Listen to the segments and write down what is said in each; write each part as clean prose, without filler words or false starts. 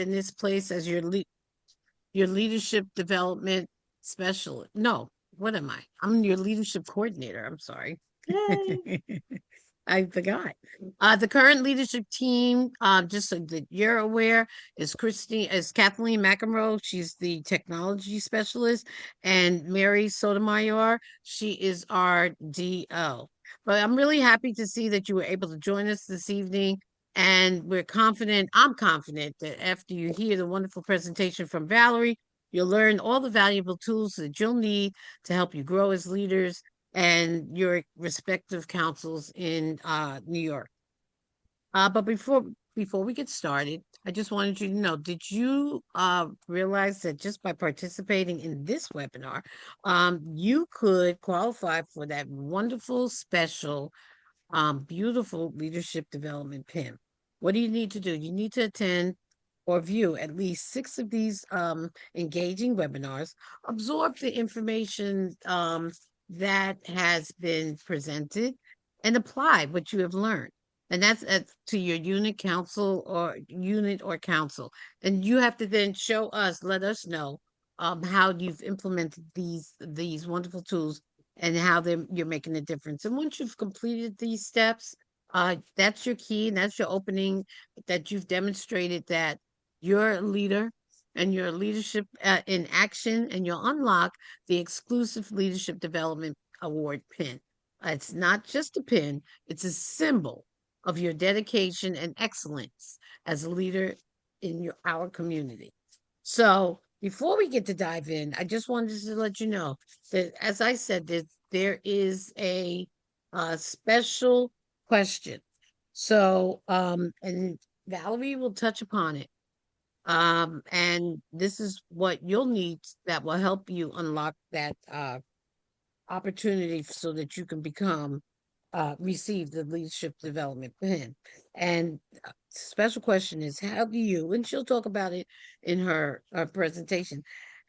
in this place as your leadership development specialist. No, what am I? I'm your leadership coordinator. I'm sorry. Yay. I forgot. The current leadership team, just so that you're aware, is Kathleen McEnroe. She's the technology specialist, and Mary Sotomayor. She is our DO. But I'm really happy to see that you were able to join us this evening. And I'm confident that after you hear the wonderful presentation from Valerie, you'll learn all the valuable tools that you'll need to help you grow as leaders and your respective councils in New York. But before we get started, I just wanted you to know, did you realize that just by participating in this webinar, you could qualify for that wonderful, special, beautiful leadership development pin? What do you need to do? You need to attend or view at least 6 of these engaging webinars, absorb the information that has been presented, and apply what you have learned. And that's to your unit or council. And you have to then let us know how you've implemented these wonderful tools and how you're making a difference. And once you've completed these steps, that's your key and that's your opening, that you've demonstrated that you're a leader and your leadership in action, and you'll unlock the exclusive Leadership Development Award pin. It's not just a pin, it's a symbol of your dedication and excellence as a leader in our community. So before we get to dive in, I just wanted to let you know that, as I said, that there is a special question. So, and Valerie will touch upon it. And this is what you'll need that will help you unlock that opportunity so that you can receive the leadership development pin. And special question is, how do you, and she'll talk about it in her presentation,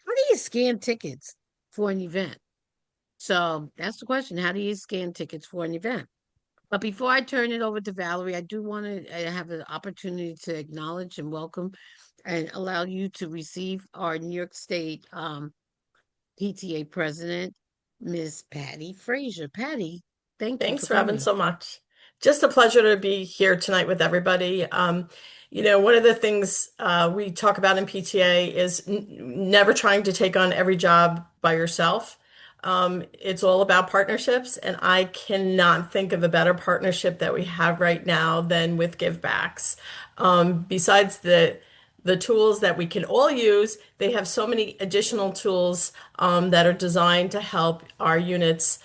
how do you scan tickets for an event? So that's the question. How do you scan tickets for an event? But before I turn it over to Valerie, I do want to have an opportunity to acknowledge and welcome and allow you to receive our New York State PTA president, Miss Patty Frazier. Patty, thank you for Thanks, Robin, coming. so much. Just a pleasure to be here tonight with everybody. One of the things we talk about in PTA is never trying to take on every job by yourself. It's all about partnerships, and I cannot think of a better partnership that we have right now than with Givebacks. Besides the tools that we can all use, they have so many additional tools that are designed to help our units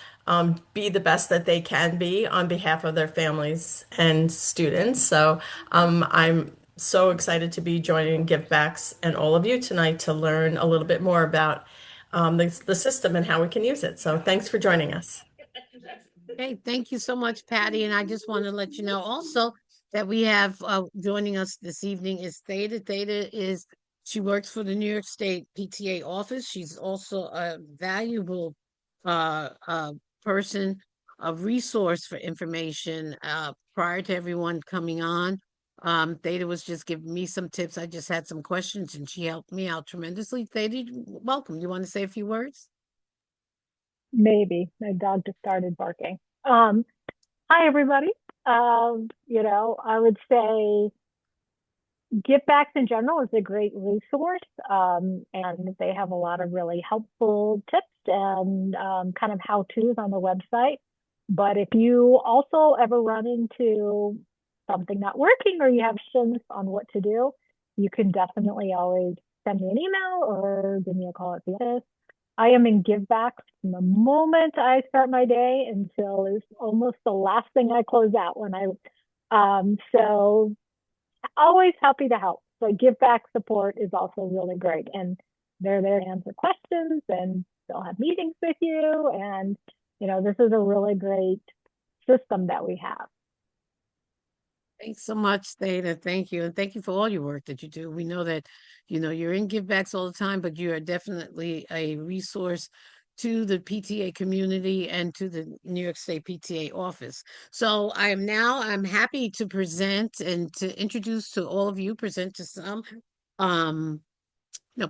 be the best that they can be on behalf of their families and students. So I'm so excited to be joining Givebacks and all of you tonight to learn a little bit more about the system and how we can use it. So thanks for joining us. Hey, thank you so much, Patty. And I just want to let you know also that we have joining us this evening is Theta. She works for the New York State PTA office. She's also a valuable person, a resource for information prior to everyone coming on. Theta was just giving me some tips. I just had some questions and she helped me out tremendously. Theta, welcome. You want to say a few words? Maybe my dog just started barking. Hi, everybody. I would say Givebacks in general is a great resource, and they have a lot of really helpful tips and kind of how-tos on the website. But if you also ever run into something not working or you have questions on what to do, you can definitely always send me an email or give me a call at the office. I am in Givebacks from the moment I start my day until it's almost the last thing I close out so always happy to help. So Giveback support is also really great, and they're there to answer questions, and they'll have meetings with you, and this is a really great system that we have. Thanks so much, Theta. Thank you. And thank you for all your work that you do. We know that, you're in givebacks all the time, but you are definitely a resource to the PTA community and to the New York State PTA office. So I'm happy to present and to introduce to all of you, present to some, um,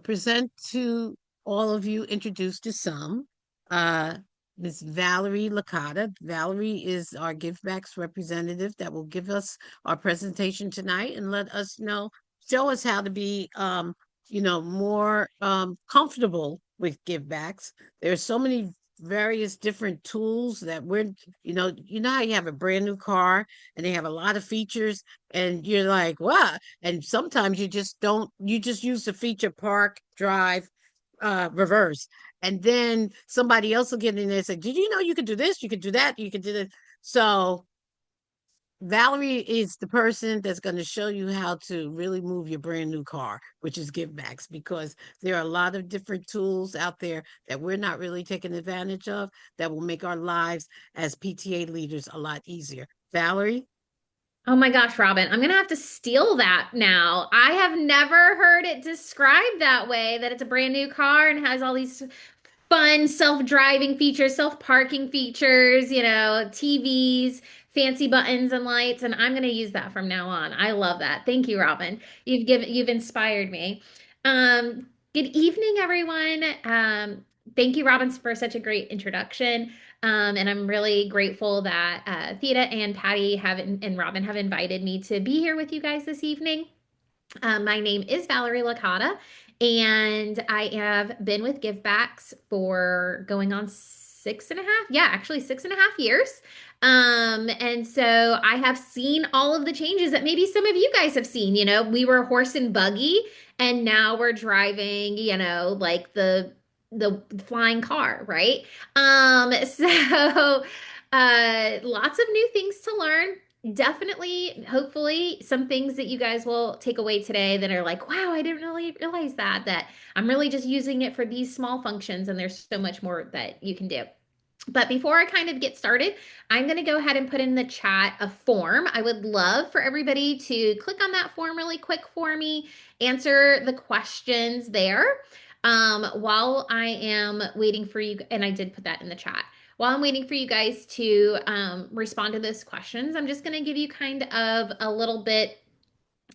present to all of you, introduce to some. Uh, Miss Valerie Licata. Valerie is our Givebacks representative that will give us our presentation tonight and let us know, show us how to be, more comfortable with Givebacks. There's so many various different tools that we're, how you have a brand new car and they have a lot of features and you're like, wow. And sometimes you just use the feature park, drive, reverse. And then somebody else will get in there and say, did you know you could do this? You could do that. You could do this. So Valerie is the person that's going to show you how to really move your brand new car, which is Givebacks, because there are a lot of different tools out there that we're not really taking advantage of that will make our lives as PTA leaders a lot easier. Valerie? Oh my gosh, Robin, I'm gonna have to steal that now. I have never heard it described that way, that it's a brand new car and has all these fun self-driving features, self-parking features, TVs, fancy buttons and lights, and I'm going to use that from now on. I love that. Thank you, Robin. You've inspired me. Good evening, everyone. Thank you, Robin, for such a great introduction. And I'm really grateful that Theta and Patty and Robin have invited me to be here with you guys this evening. My name is Valerie Licata, and I have been with Givebacks for going on 6.5 years. And so I have seen all of the changes that maybe some of you guys have seen. We were horse and buggy, and now we're driving, like the flying car, right? So lots of new things to learn. Definitely, hopefully, some things that you guys will take away today that are like, wow, I didn't really realize that I'm really just using it for these small functions, and there's so much more that you can do. But before I kind of get started, I'm going to go ahead and put in the chat a form. I would love for everybody to click on that form really quick for me, answer the questions there. While I am waiting for you, and I did put that in the chat. While I'm waiting for you guys to respond to those questions, I'm just going to give you kind of a little bit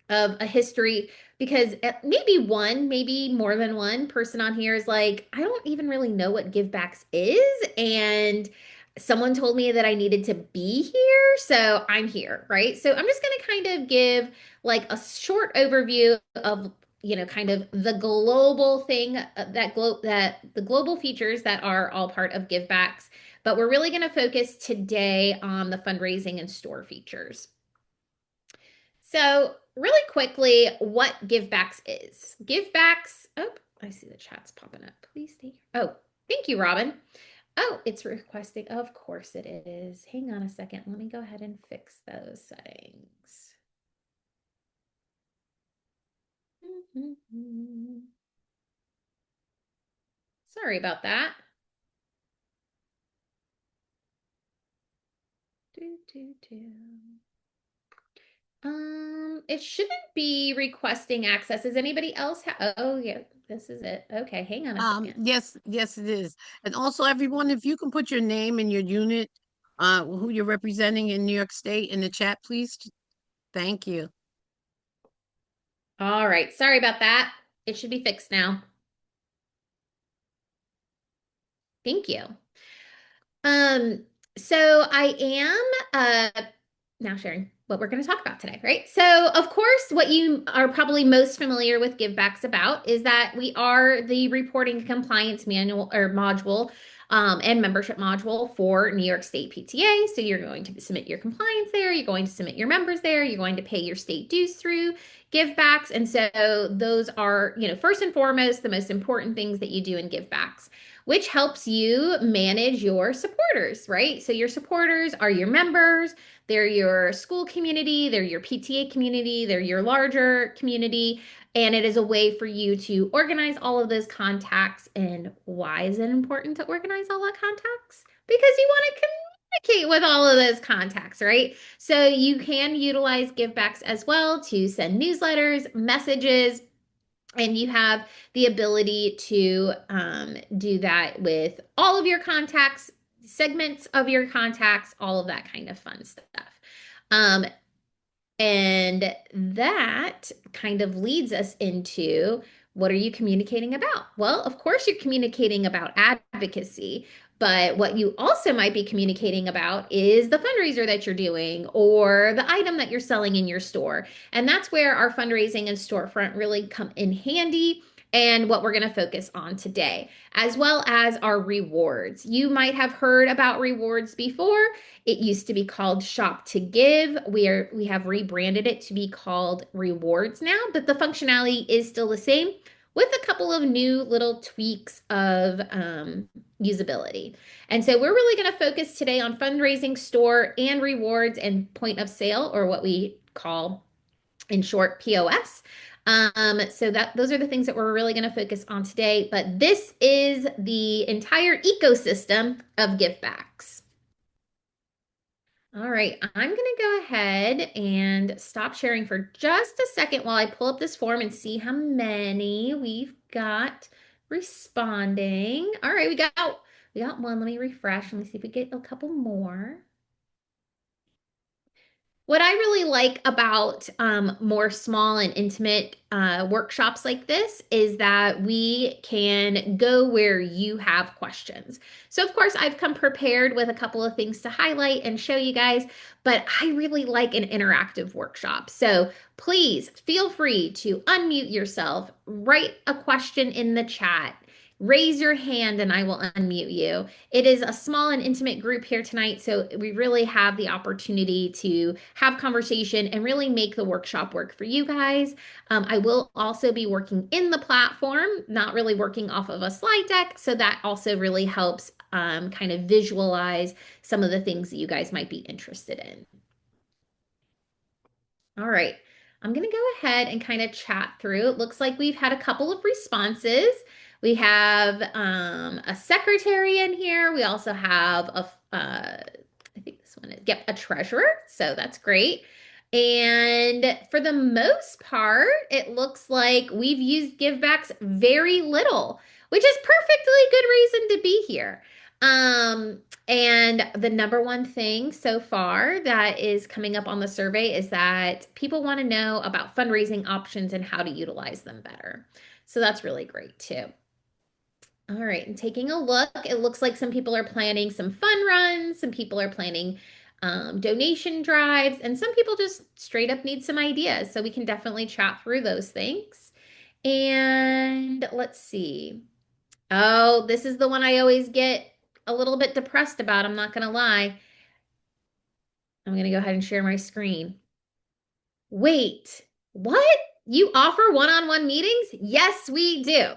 of a history, because maybe more than one person on here is like, I don't even really know what Givebacks is. And someone told me that I needed to be here. So I'm here, right? So I'm just going to kind of give like a short overview of kind of the global thing that the global features that are all part of Givebacks. But we're really going to focus today on the fundraising and store features. So, really quickly, what Givebacks is. Givebacks, oh, I see the chat's popping up. Please stay here. Oh, thank you, Robin. Oh, it's requesting. Of course it is. Hang on a second. Let me go ahead and fix those settings. Sorry about that. It shouldn't be requesting access. Does anybody else have? Oh, yeah, this is it. Okay, hang on a second. Yes, it is. And also, everyone, if you can put your name and your unit, who you're representing in New York State in the chat, please. Thank you. All right, sorry about that. It should be fixed now. Thank you. So I am now sharing what we're going to talk about today, right? So, of course, what you are probably most familiar with Givebacks about is that we are the reporting compliance manual or module and membership module for New York State PTA. So you're going to submit your compliance there, you're going to submit your members there, you're going to pay your state dues through Givebacks. And so those are, first and foremost, the most important things that you do in Givebacks, which helps you manage your supporters, right? So your supporters are your members, they're your school community, they're your PTA community, they're your larger community, and it is a way for you to organize all of those contacts. And why is it important to organize all the contacts? Because you want to communicate with all of those contacts, right? So you can utilize Givebacks as well to send newsletters, messages, and you have the ability to do that with all of your contacts, segments of your contacts, all of that kind of fun stuff. And And that kind of leads us into what are you communicating about? Well, of course, you're communicating about advocacy, but what you also might be communicating about is the fundraiser that you're doing or the item that you're selling in your store. And that's where our fundraising and storefront really come in handy. And what we're going to focus on today, as well as our rewards. You might have heard about rewards before. It used to be called Shop to Give. We have rebranded it to be called Rewards now, but the functionality is still the same with a couple of new little tweaks of usability. And so we're really going to focus today on fundraising, store, and rewards and point of sale, or what we call in short POS. So that those are the things that we're really going to focus on today. But this is the entire ecosystem of givebacks. All right, I'm going to go ahead and stop sharing for just a second while I pull up this form and see how many we've got responding. All right, we got one. Let me refresh. Let me see if we get a couple more. What I really like about more small and intimate workshops like this is that we can go where you have questions. So, of course, I've come prepared with a couple of things to highlight and show you guys, but I really like an interactive workshop. So, please feel free to unmute yourself, write a question in the chat. Raise your hand and I will unmute you. It is a small and intimate group here tonight, so we really have the opportunity to have conversation and really make the workshop work for you guys. I will also be working in the platform, not really working off of a slide deck, so that also really helps kind of visualize some of the things that you guys might be interested in. All right, I'm going to go ahead and kind of chat through. It looks like we've had a couple of responses. We have a secretary in here. We also have I think this one is, yep, a treasurer. So that's great. And for the most part, it looks like we've used givebacks very little, which is perfectly good reason to be here. And the number one thing so far that is coming up on the survey is that people want to know about fundraising options and how to utilize them better. So that's really great too. All right, and taking a look, it looks like some people are planning some fun runs, some people are planning donation drives, and some people just straight up need some ideas. So we can definitely chat through those things. And let's see. Oh, this is the one I always get a little bit depressed about. I'm not going to lie. I'm going to go ahead and share my screen. Wait, what? You offer one-on-one meetings? Yes, we do.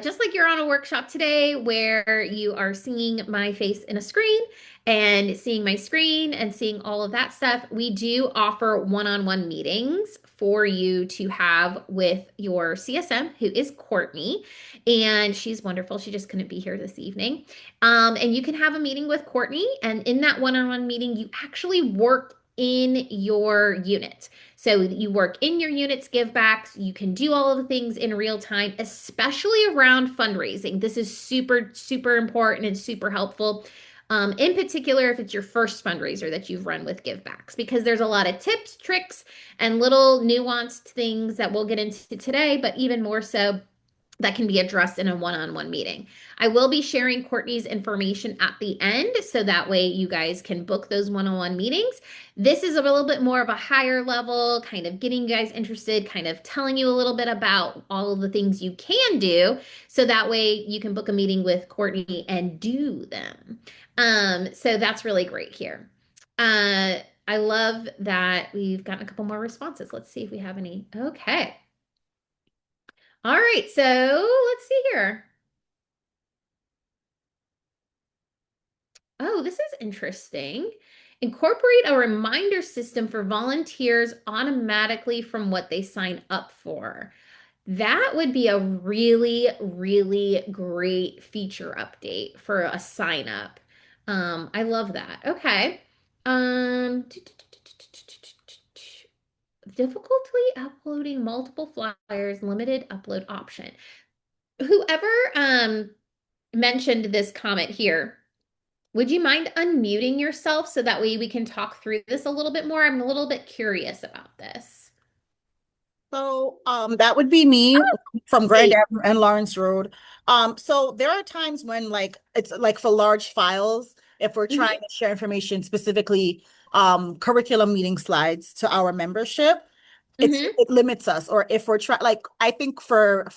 Just like you're on a workshop today where you are seeing my face in a screen and seeing my screen and seeing all of that stuff, we do offer one-on-one meetings for you to have with your CSM, who is Courtney, and she's wonderful. She just couldn't be here this evening. And you can have a meeting with Courtney, and in that one-on-one meeting, you actually work in your unit. So you work in your unit's givebacks. You can do all of the things in real time, especially around fundraising. This is super, super important and super helpful. In particular, if it's your first fundraiser that you've run with givebacks, because there's a lot of tips, tricks, and little nuanced things that we'll get into today, but even more so that can be addressed in a one-on-one meeting. I will be sharing Courtney's information at the end, so that way you guys can book those one-on-one meetings. This is a little bit more of a higher level, kind of getting you guys interested, kind of telling you a little bit about all of the things you can do, so that way you can book a meeting with Courtney and do them. So that's really great here. I love that we've gotten a couple more responses. Let's see if we have any. Okay. All right, so let's see here. Oh, this is interesting. Incorporate a reminder system for volunteers automatically from what they sign up for. That would be a really, really great feature update for a sign up. I love that. Okay. Difficulty uploading multiple flyers, limited upload option. Whoever mentioned this comment here, Would you mind unmuting yourself so that way we can talk through this a little bit more? I'm a little bit curious about this. So that would be me from Grand Hey. Avenue and Lawrence Road. So there are times when like it's like for large files, if we're trying Hmm. to share information specifically curriculum meeting slides to our membership, Hmm. it limits us. Or if we're trying like I think for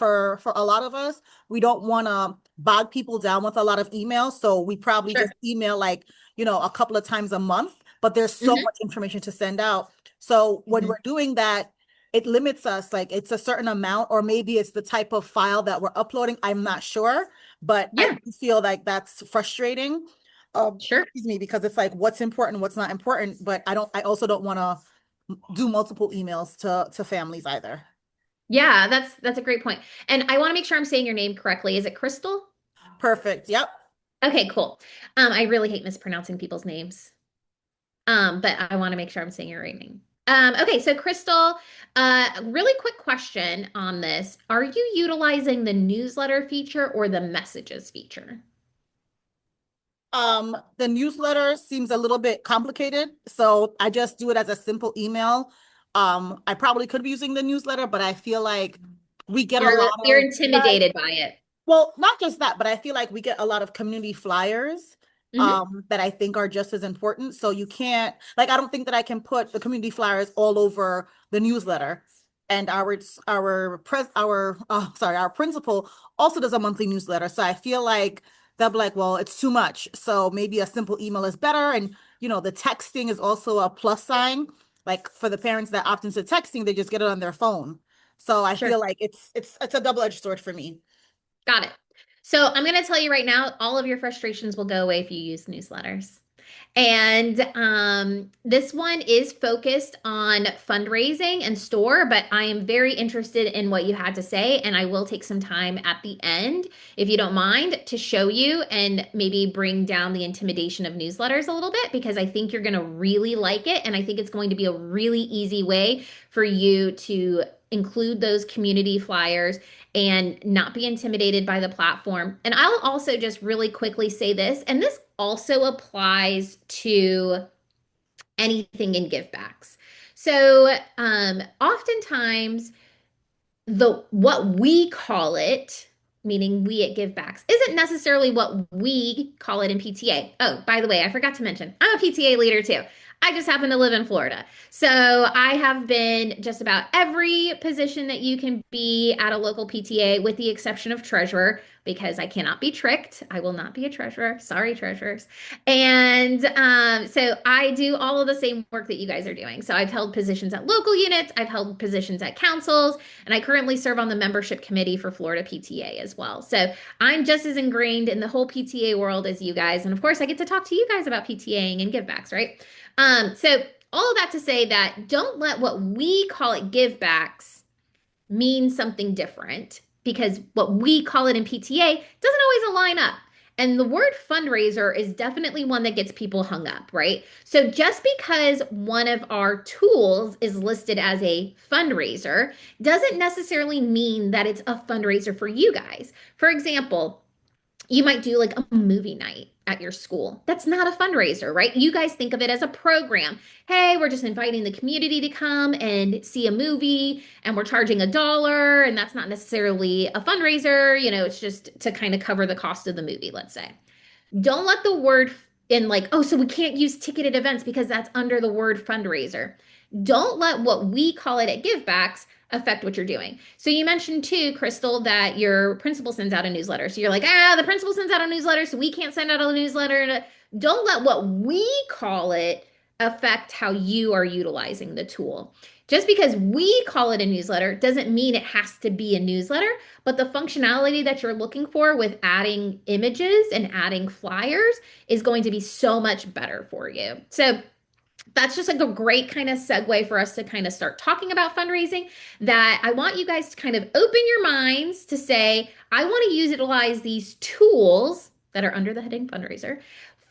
a lot of us, we don't want to bog people down with a lot of emails. So we probably Sure. just email like, a couple of times a month, but there's so Hmm. much information to send out. So when Hmm. we're doing that, it limits us, like it's a certain amount, or maybe it's the type of file that we're uploading. I'm not sure, but I Yeah, do feel like that's frustrating. sure. Excuse me, because it's like what's important, what's not important, but I also don't want to do multiple emails to families either. Yeah, that's a great point. And I want to make sure I'm saying your name correctly. Is it Crystal? Perfect. Yep. Okay, cool. I really hate mispronouncing people's names. But I want to make sure I'm saying your right name. Okay, so Crystal, really quick question on this. Are you utilizing the newsletter feature or the messages feature? The newsletter seems a little bit complicated, so I just do it as a simple email. I probably could be using the newsletter, but I feel like we get a lot You're of guys. intimidated by it. Well, not just that, but I feel like we get a lot of community flyers Hmm. that I think are just as important. So you can't, like, I don't think that I can put the community flyers all over the newsletter. And our principal also does a monthly newsletter. So I feel like they'll be like, well, it's too much. So maybe a simple email is better. And the texting is also a plus sign. Like for the parents that opt into texting, they just get it on their phone. So I Sure. feel like it's a double-edged sword for me. Got it. So I'm going to tell you right now, all of your frustrations will go away if you use newsletters. And this one is focused on fundraising and store, but I am very interested in what you had to say. And I will take some time at the end, if you don't mind, to show you and maybe bring down the intimidation of newsletters a little bit, because I think you're going to really like it. And I think it's going to be a really easy way for you to include those community flyers and not be intimidated by the platform. And I'll also just really quickly say this, and this also applies to anything in givebacks. So, oftentimes the what we call it, meaning we at Givebacks, isn't necessarily what we call it in PTA. Oh, by the way, I forgot to mention, I'm a PTA leader too. I just happen to live in Florida. So I have been just about every position that you can be at a local PTA, with the exception of treasurer, because I cannot be tricked. I will not be a treasurer. Sorry, treasurers. And so I do all of the same work that you guys are doing. So I've held positions at local units, I've held positions at councils, and I currently serve on the membership committee for Florida PTA as well. So I'm just as ingrained in the whole PTA world as you guys. And of course, I get to talk to you guys about PTAing and givebacks, right? So all of that to say that don't let what we call it givebacks mean something different, because what we call it in PTA doesn't always align up. And the word fundraiser is definitely one that gets people hung up, right? So just because one of our tools is listed as a fundraiser doesn't necessarily mean that it's a fundraiser for you guys. For example, you might do like a movie night at your school. That's not a fundraiser, right? You guys think of it as a program. Hey, we're just inviting the community to come and see a movie, and we're charging $1, and that's not necessarily a fundraiser. It's just to kind of cover the cost of the movie, let's say. Don't let the word in, like, oh, so we can't use ticketed events because that's under the word fundraiser. Don't let what we call it at Givebacks affect what you're doing. So you mentioned too, Crystal, that your principal sends out a newsletter. So you're like, the principal sends out a newsletter, so we can't send out a newsletter. Don't let what we call it affect how you are utilizing the tool. Just because we call it a newsletter doesn't mean it has to be a newsletter, but the functionality that you're looking for with adding images and adding flyers is going to be so much better for you. So that's just like a great kind of segue for us to kind of start talking about fundraising, that I want you guys to kind of open your minds to say, I want to utilize these tools that are under the heading fundraiser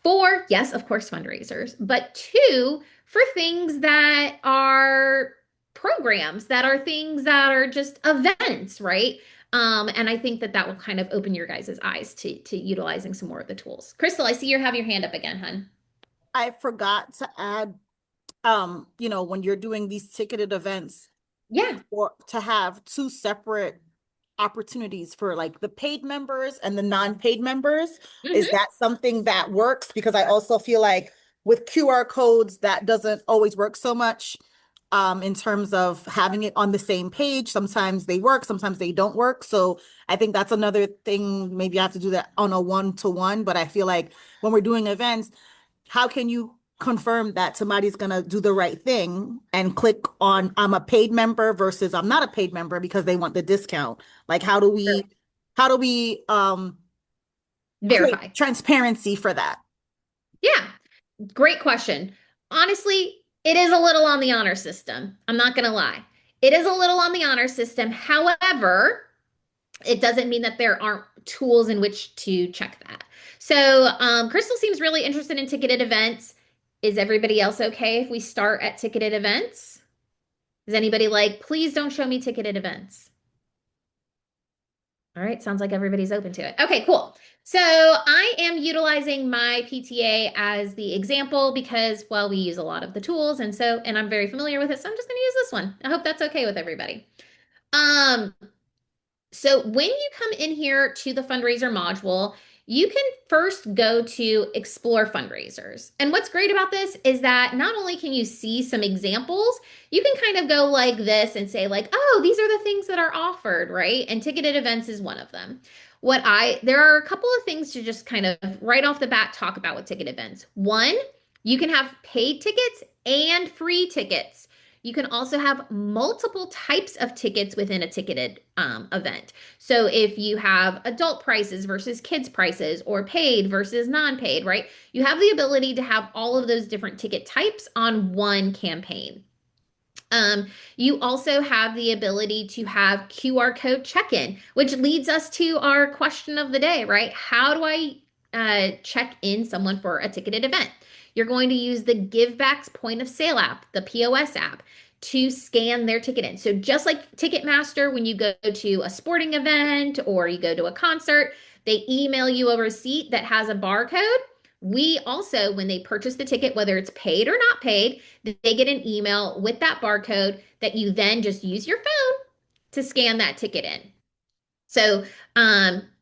for, yes, of course, fundraisers, but two, for things that are programs, that are things that are just events, right? And I think that that will kind of open your guys' eyes to utilizing some more of the tools. Crystal, I see you have your hand up again, hun. I forgot to add, when you're doing these ticketed events, Yeah. or to have two separate opportunities for like the paid members and the non-paid members. Is Hmm. that something that works? Because I also feel like with QR codes, that doesn't always work so much in terms of having it on the same page. Sometimes they work, sometimes they don't work. So I think that's another thing. Maybe I have to do that on a one-to-one, but I feel like when we're doing events, how can you confirm that somebody's going to do the right thing and click on I'm a paid member versus I'm not a paid member because they want the discount? Like how do we create Verify. transparency for that? Yeah. Great question. Honestly, it is a little on the honor system. I'm not going to lie. It is a little on the honor system. However, it doesn't mean that there aren't tools in which to check that. So, Crystal seems really interested in ticketed events. Is everybody else okay if we start at ticketed events? Is anybody like, please don't show me ticketed events? All right, sounds like everybody's open to it. Okay, cool. So I am utilizing my PTA as the example because, well, we use a lot of the tools and I'm very familiar with it. So I'm just going to use this one. I hope that's okay with everybody. Um, so when you come in here to the fundraiser module, you can first go to explore fundraisers. And what's great about this is that not only can you see some examples, you can kind of go like this and say like, oh, these are the things that are offered, right? And ticketed events is one of them. There are a couple of things to just kind of right off the bat talk about with ticket events. One, you can have paid tickets and free tickets. You can also have multiple types of tickets within a ticketed event. So if you have adult prices versus kids prices or paid versus non-paid, right? You have the ability to have all of those different ticket types on one campaign. Um, you also have the ability to have QR code check-in, which leads us to our question of the day, right? How do I check in someone for a ticketed event? You're going to use the Givebacks point of sale app, the POS app, to scan their ticket in. So just like Ticketmaster, when you go to a sporting event or you go to a concert, they email you a receipt that has a barcode. We also, when they purchase the ticket, whether it's paid or not paid, they get an email with that barcode that you then just use your phone to scan that ticket in. So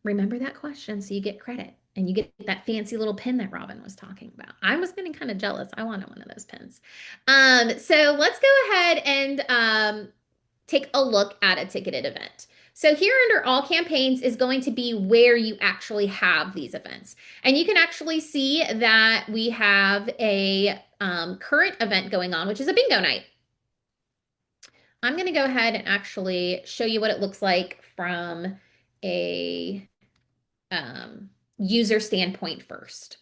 remember that question so you get credit and you get that fancy little pin that Robin was talking about. I was getting kind of jealous. I wanted one of those pins. So let's go ahead and take a look at a ticketed event. So here under all campaigns is going to be where you actually have these events. And you can actually see that we have a current event going on, which is a bingo night. I'm going to go ahead and actually show you what it looks like from a user standpoint first.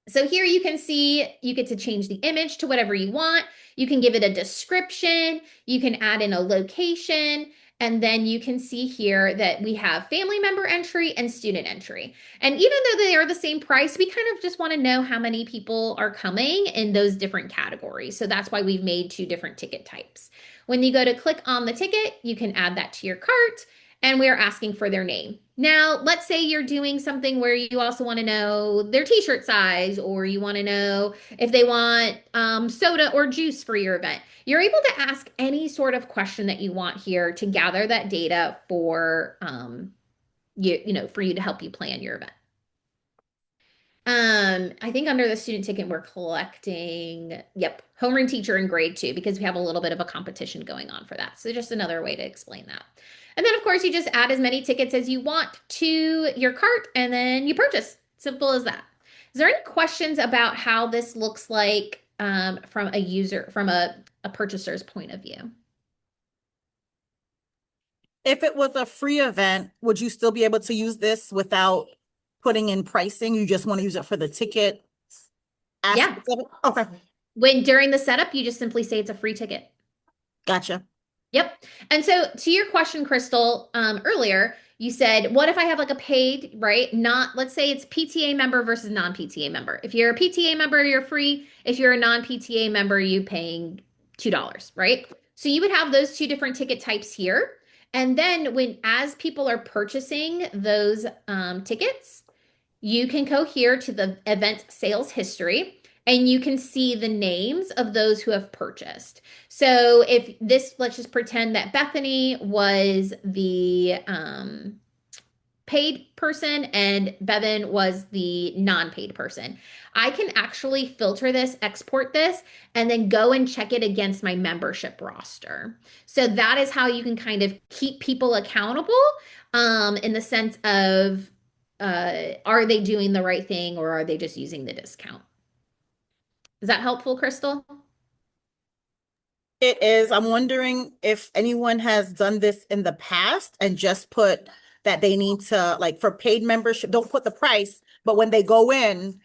So here you can see you get to change the image to whatever you want. You can give it a description. You can add in a location. And then you can see here that we have family member entry and student entry. And even though they are the same price, we kind of just want to know how many people are coming in those different categories. So that's why we've made two different ticket types. When you go to click on the ticket, you can add that to your cart and we're asking for their name. Now, let's say you're doing something where you also want to know their t-shirt size, or you want to know if they want soda or juice for your event. You're able to ask any sort of question that you want here to gather that data for for you to help you plan your event. I think under the student ticket, we're collecting, yep, homeroom teacher in grade 2 because we have a little bit of a competition going on for that. So just another way to explain that. And then of course you just add as many tickets as you want to your cart and then you purchase. Simple as that. Is there any questions about how this looks like from a purchaser's point of view? If it was a free event, would you still be able to use this without putting in pricing? You just want to use it for the ticket Yeah. aspect of it? Okay, When during the setup, you just simply say it's a free ticket. gotcha. Yep. And so to your question, Crystal, earlier, you said, what if I have like a paid, right? Not, let's say it's PTA member versus non-PTA member. If you're a PTA member, you're free. If you're a non-PTA member, you paying $2, right? So you would have those two different ticket types here. And then as people are purchasing those tickets, you can go here to the event sales history and you can see the names of those who have purchased. So if this, let's just pretend that Bethany was the paid person and Bevan was the non-paid person. I can actually filter this, export this, and then go and check it against my membership roster. So that is how you can kind of keep people accountable in the sense of are they doing the right thing or are they just using the discount? Is that helpful, Crystal? It is. I'm wondering if anyone has done this in the past and just put that they need to, like for paid membership, don't put the price, but when they go in,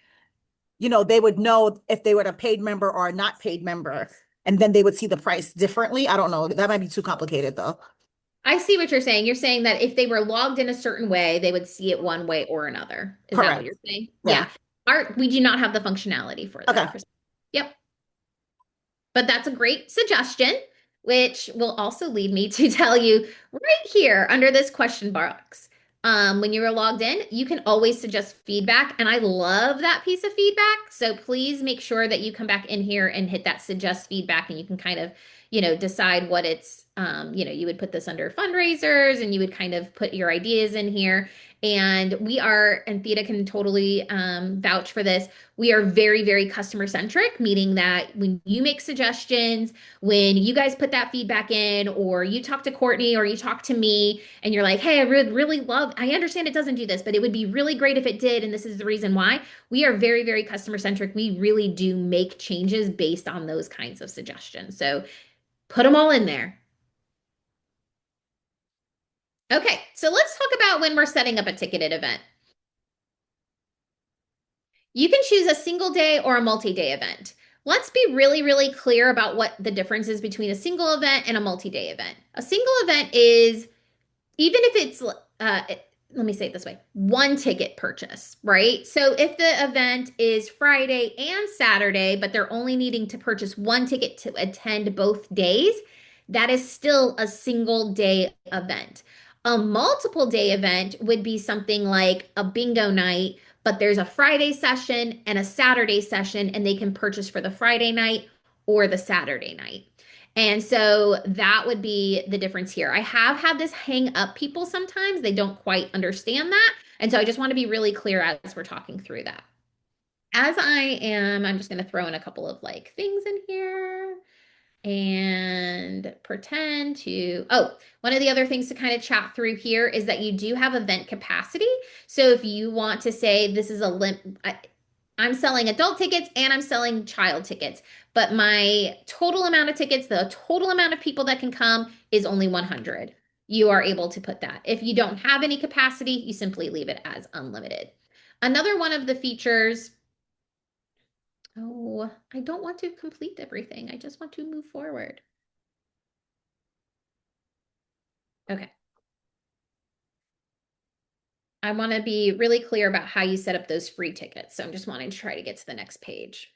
they would know if they were a paid member or a not paid member, and then they would see the price differently. I don't know. That might be too complicated though. I see what you're saying. You're saying that if they were logged in a certain way, they would see it one way or another. Is that what Correct. you're saying? Yeah. Yeah. We do not have the functionality for Okay. that, Crystal. Yep. But that's a great suggestion, which will also lead me to tell you right here under this question box. When you are logged in, you can always suggest feedback, and I love that piece of feedback. So please make sure that you come back in here and hit that suggest feedback, and you can kind of, decide what it's, you would put this under fundraisers, and you would kind of put your ideas in here. And Theta can totally vouch for this. We are very, very customer centric, meaning that when you make suggestions, when you guys put that feedback in, or you talk to Courtney or you talk to me and you're like, hey, I would really love, I understand it doesn't do this, but it would be really great if it did. And this is the reason why. We are very, very customer centric. We really do make changes based on those kinds of suggestions. So put them all in there. Okay, so let's talk about when we're setting up a ticketed event. You can choose a single day or a multi-day event. Let's be really, really clear about what the difference is between a single event and a multi-day event. A single event is, even if it's, let me say it this way, one ticket purchase, right? So if the event is Friday and Saturday, but they're only needing to purchase one ticket to attend both days, that is still a single day event. A multiple day event would be something like a bingo night, but there's a Friday session and a Saturday session, and they can purchase for the Friday night or the Saturday night. And so that would be the difference here. I have had this hang up people sometimes. They don't quite understand that. And so I just want to be really clear as we're talking through that. I'm just going to throw in a couple of like things in here and pretend to, one of the other things to kind of chat through here is that you do have event capacity. So if you want to say this is I'm selling adult tickets and I'm selling child tickets, but my total amount of tickets, the total amount of people that can come is only 100. You are able to put that. If you don't have any capacity, you simply leave it as unlimited. Another one of the features, I don't want to complete everything. I just want to move forward. Okay. I want to be really clear about how you set up those free tickets. So I'm just wanting to try to get to the next page.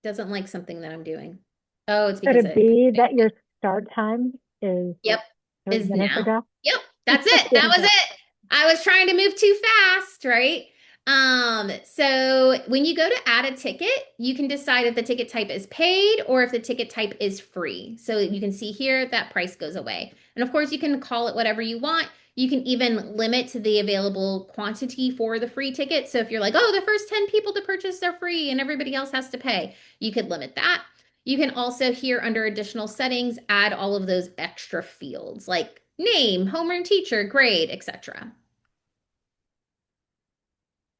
Doesn't like something that I'm doing. Oh, it's Could because it be that your start time is Yep, 30 is minutes now. ago? Yep, that's it. That was it. I was trying to move too fast, right? So when you go to add a ticket, you can decide if the ticket type is paid or if the ticket type is free. So you can see here that price goes away. And of course, you can call it whatever you want. You can even limit to the available quantity for the free ticket. So if you're like, oh, the first 10 people to purchase are free and everybody else has to pay, you could limit that. You can also here under additional settings, add all of those extra fields like name, homeroom teacher, grade, etc.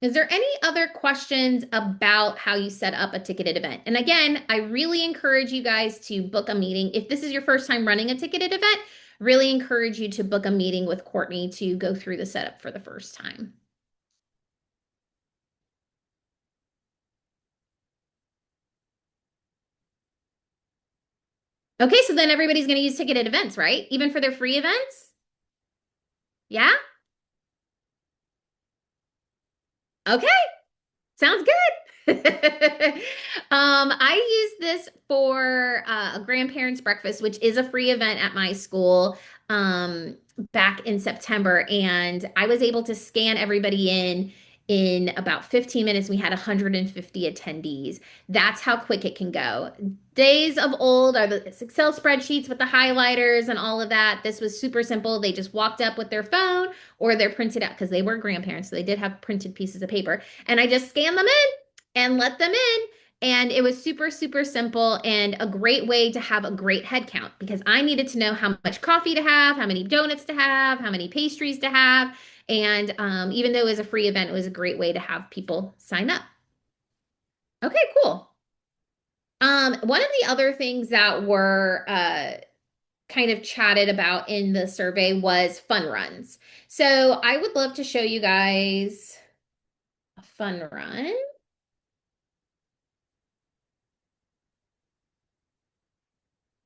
Is there any other questions about how you set up a ticketed event? And again, I really encourage you guys to book a meeting. If this is your first time running a ticketed event, really encourage you to book a meeting with Courtney to go through the setup for the first time. Okay, so then everybody's going to use ticketed events, right? Even for their free events? Yeah? Okay. Sounds good. I use this for a grandparents' breakfast, which is a free event at my school, back in September, and I was able to scan everybody in about 15 minutes. We had 150 attendees. That's how quick it can go. Days of old are the Excel spreadsheets with the highlighters and all of that. This was super simple. They just walked up with their phone or they're printed out because they were grandparents, so they did have printed pieces of paper, and I just scanned them in and let them in. And it was super, super simple and a great way to have a great head count because I needed to know how much coffee to have, how many donuts to have, how many pastries to have. And even though it was a free event, it was a great way to have people sign up. Okay, cool. One of the other things that were kind of chatted about in the survey was fun runs. So I would love to show you guys a fun run.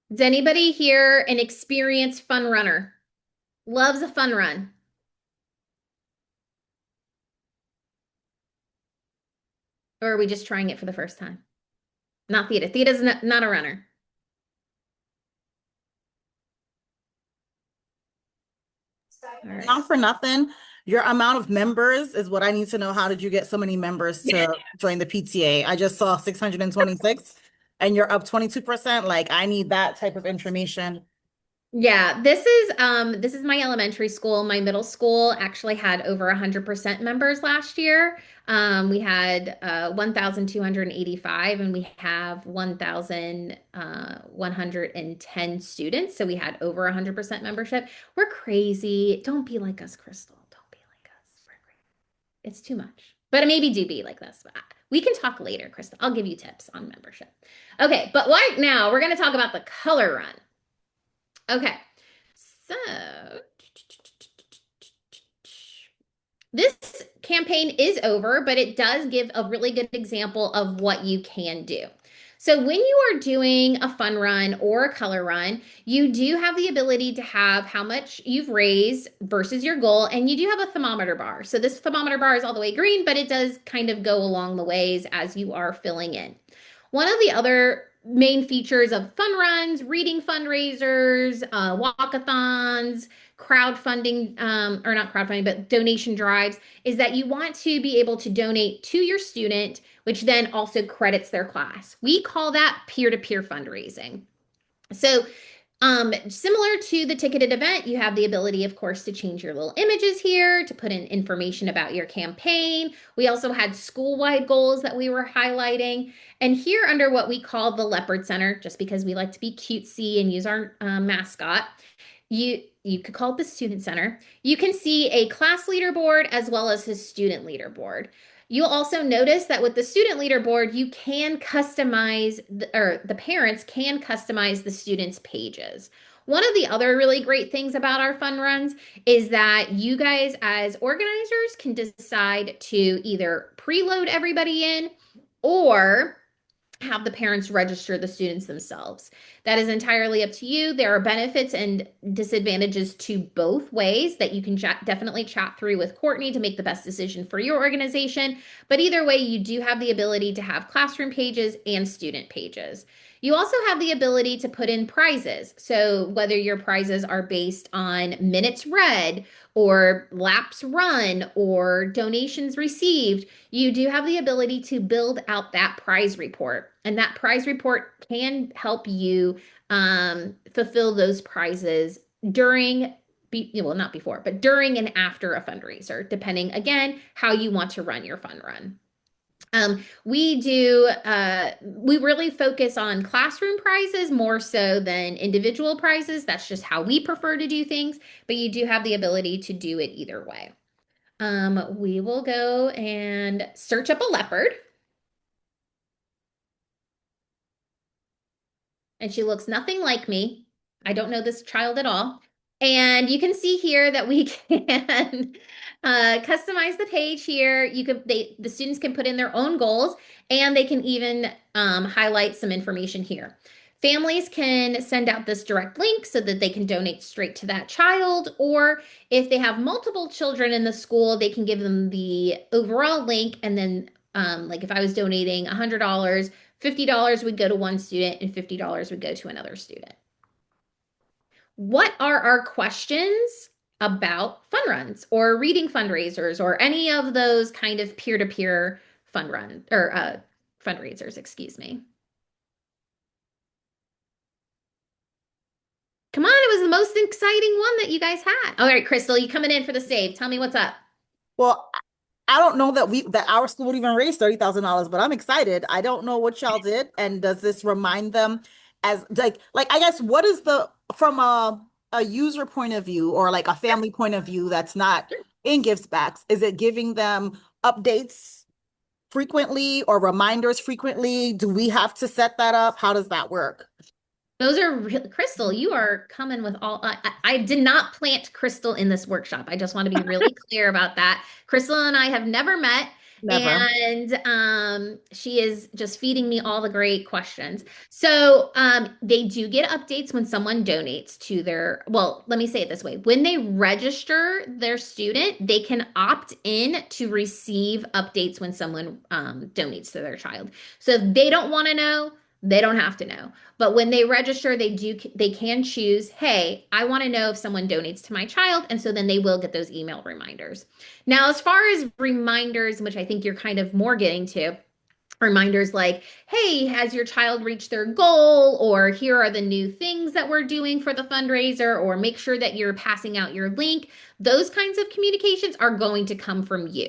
Is anybody here an experienced fun runner? Loves a fun run? Or are we just trying it for the first time? Not Theta. Theta's not a runner. All right. Not for nothing. Your amount of members is what I need to know. How did you get so many members to join the PTA? I just saw 626 and you're up 22%. Like I need that type of information. Yeah, this is my elementary school. My middle school actually had over 100% members last year. We had 1,285 and we have 1,110 students. So we had over 100% membership. We're crazy. Don't be like us, Crystal. Don't be like us. We're crazy. It's too much. But maybe do be like this. We can talk later, Crystal. I'll give you tips on membership. Okay, but right now we're going to talk about the color run. Okay, so this campaign is over, but it does give a really good example of what you can do. So when you are doing a fun run or a color run, you do have the ability to have how much you've raised versus your goal, and you do have a thermometer bar. So this thermometer bar is all the way green, but it does kind of go along the ways as you are filling in. One of the other main features of fun runs, reading fundraisers, walkathons, crowdfunding, or not crowdfunding, but donation drives, is that you want to be able to donate to your student, which then also credits their class. We call that peer-to-peer fundraising. So similar to the ticketed event, you have the ability, of course, to change your little images here, to put in information about your campaign. We also had school-wide goals that we were highlighting. And here under what we call the Leopard Center, just because we like to be cutesy and use our mascot, you could call it the Student Center. You can see a class leaderboard as well as his student leaderboard. You'll also notice that with the student leaderboard, you can customize, or the parents can customize the students' pages. One of the other really great things about our fun runs is that you guys as organizers can decide to either preload everybody in or have the parents register the students themselves. That is entirely up to you. There are benefits and disadvantages to both ways that you can definitely chat through with Courtney to make the best decision for your organization. But either way, you do have the ability to have classroom pages and student pages. You also have the ability to put in prizes. So whether your prizes are based on minutes read or laps run or donations received, you do have the ability to build out that prize report. And that prize report can help you fulfill those prizes during, well, not before, but during and after a fundraiser, depending again how you want to run your fun run. We really focus on classroom prizes more so than individual prizes. That's just how we prefer to do things, but you do have the ability to do it either way. We will go and search up a leopard. And she looks nothing like me. I don't know this child at all. And you can see here that we can customize the page here. The students can put in their own goals and they can even highlight some information here. Families can send out this direct link so that they can donate straight to that child, or if they have multiple children in the school, they can give them the overall link. And then, like if I was donating $100, $50 would go to one student and $50 would go to another student. What are our questions about fun runs or reading fundraisers or any of those kind of peer-to-peer fund run or fundraisers, excuse me? Come on, it was the most exciting one that you guys had. All right, Crystal, you coming in for the save. Tell me what's up. Well, I don't know that our school would even raise $30,000, but I'm excited. I don't know what y'all did, and does this remind them as like I guess what is the from a user point of view or like a family point of view that's not in Givebacks? Is it giving them updates frequently or reminders frequently? Do we have to set that up? How does that work? Those are real, Crystal, you are coming with all. I did not plant Crystal in this workshop. I just want to be really clear about that. Crystal and I have never met, Never. and she is just feeding me all the great questions. So they do get updates when someone donates to their, well, let me say it this way. When they register their student, they can opt in to receive updates when someone donates to their child. So if they don't want to know, they don't have to know. But when they register, they can choose, hey, I want to know if someone donates to my child. And so then they will get those email reminders. Now, as far as reminders, which I think you're kind of more getting to, reminders like, hey, has your child reached their goal? Or here are the new things that we're doing for the fundraiser, or make sure that you're passing out your link. Those kinds of communications are going to come from you.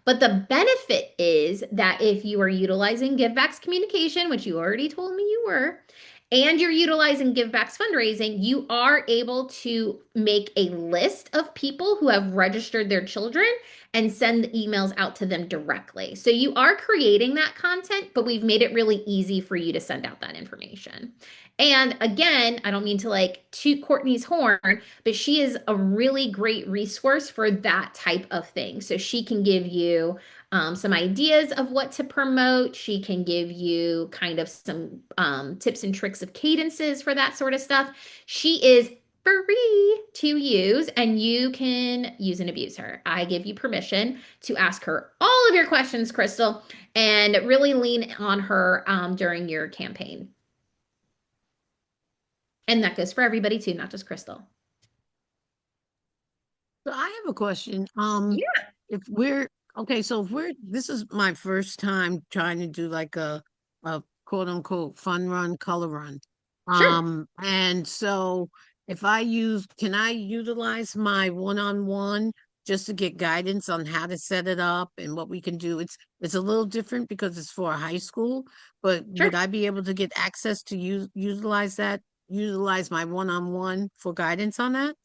But the benefit is that if you are utilizing Givebacks communication, which you already told me you were, and you're utilizing Givebacks fundraising, you are able to make a list of people who have registered their children and send the emails out to them directly. So you are creating that content, but we've made it really easy for you to send out that information. And again, I don't mean to like toot Courtney's horn, but she is a really great resource for that type of thing. So she can give you some ideas of what to promote. She can give you kind of some tips and tricks of cadences for that sort of stuff. She is free to use, and you can use and abuse her. I give you permission to ask her all of your questions, Crystal, and really lean on her during your campaign. And that goes for everybody too, not just Crystal. So I have a question. Yeah, If we're okay, so if we're this is my first time trying to do like a quote unquote fun run, color run. sure. And so if can I utilize my one-on-one just to get guidance on how to set it up and what we can do? It's a little different because it's for a high school, but Sure. would I be able to get access to utilize my one-on-one for guidance on that?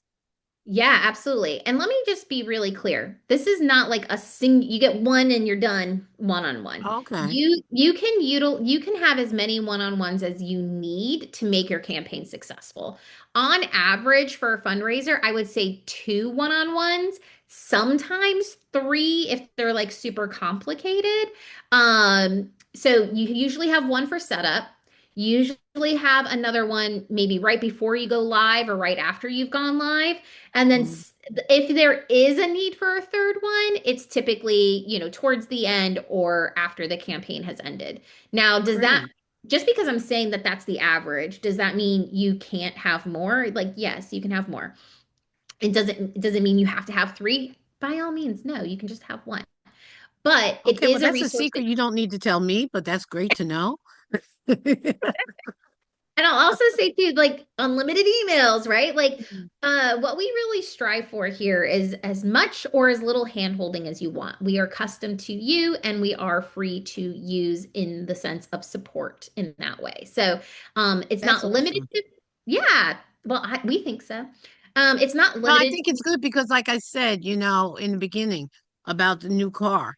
Yeah, absolutely. And let me just be really clear. This is not like you get one and you're done one-on-one. Okay. You can have as many one-on-ones as you need to make your campaign successful. On average for a fundraiser, I would say two one-on-ones, sometimes three if they're like super complicated. So you usually have one for setup. You usually have another one maybe right before you go live or right after you've gone live. And then Mm, if there is a need for a third one, it's typically, towards the end or after the campaign has ended. Now, great. just because I'm saying that that's the average, does that mean you can't have more? Like, yes, you can have more. It doesn't mean you have to have three. By all means, no, you can just have one. But it Okay, well, is a that's a resource that secret you don't need to tell me, but that's great to know. And I'll also say too, like unlimited emails, right? Like, what we really strive for here is as much or as little handholding as you want. We are custom to you, and we are free to use in the sense of support in that way. So, it's That's not limited awesome. to, yeah. Well, we think so. It's not No, I limited think to, it's good because, like I said, in the beginning about the new car,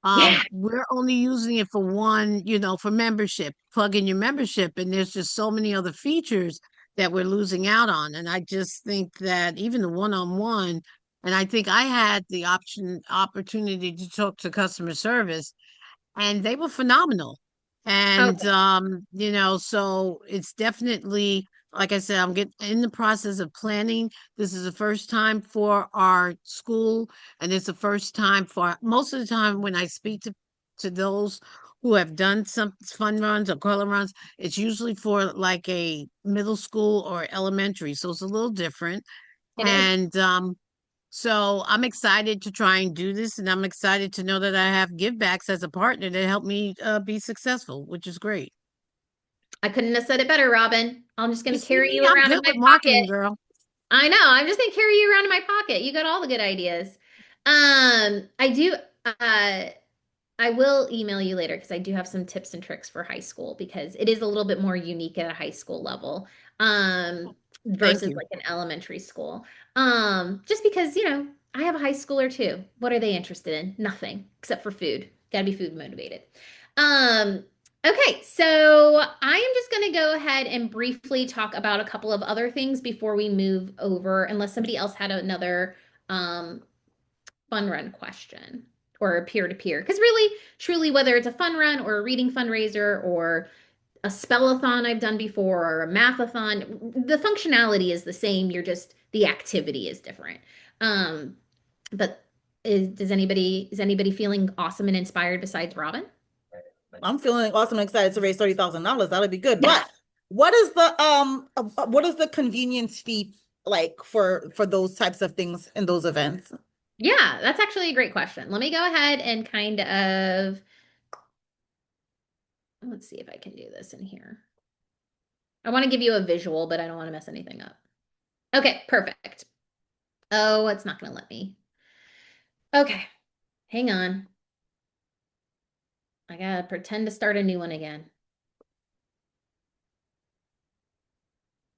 yeah. we're only using it for one, for membership, plug in your membership, and there's just so many other features that we're losing out on. And I just think that even the one-on-one, and I think I had the opportunity to talk to customer service, and they were phenomenal. And Okay. so it's definitely, like I said, I'm getting in the process of planning. This is the first time for our school, and it's the first time for most of the time when I speak to those who have done some fun runs or color runs, it's usually for like a middle school or elementary. So it's a little different. It is. And so I'm excited to try and do this, and I'm excited to know that I have Givebacks as a partner to help me be successful, which is great. I couldn't have said it better, Robin. I'm just You going to see carry me? you I'm around in good my with pocket. marketing, girl. I know. I'm just going to carry you around in my pocket. You got all the good ideas. I do. Uh, I will email you later because I do have some tips and tricks for high school because it is a little bit more unique at a high school level, Thank versus you. like an elementary school. Just because, I have a high schooler too. What are they interested in? Nothing except for food. Gotta be food motivated. Um, okay, so I am just gonna go ahead and briefly talk about a couple of other things before we move over, unless somebody else had another um fun run question or a peer to peer. Because really, truly, whether it's a fun run or a reading fundraiser or a spellathon I've done before or a mathathon, the functionality is the same. You're just the activity is different. Um, but is anybody feeling awesome and inspired besides Robin? I'm feeling awesome and excited to raise $30,000. That'll be good. But what is the convenience fee like for those types of things in those events? Yeah, that's actually a great question. Let me go ahead and kind of let's see if I can do this in here. I want to give you a visual, but I don't want to mess anything up. Okay, perfect. Oh, it's not going to let me. Okay, hang on. I gotta pretend to start a new one again.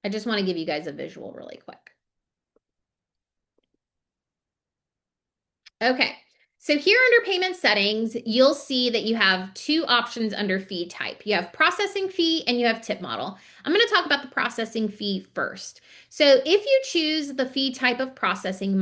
I just want to give you guys a visual really quick. Okay, so here under payment settings, you'll see that you have two options under fee type. You have processing fee and you have tip model. I'm going to talk about the processing fee first. So if you choose the fee type of processing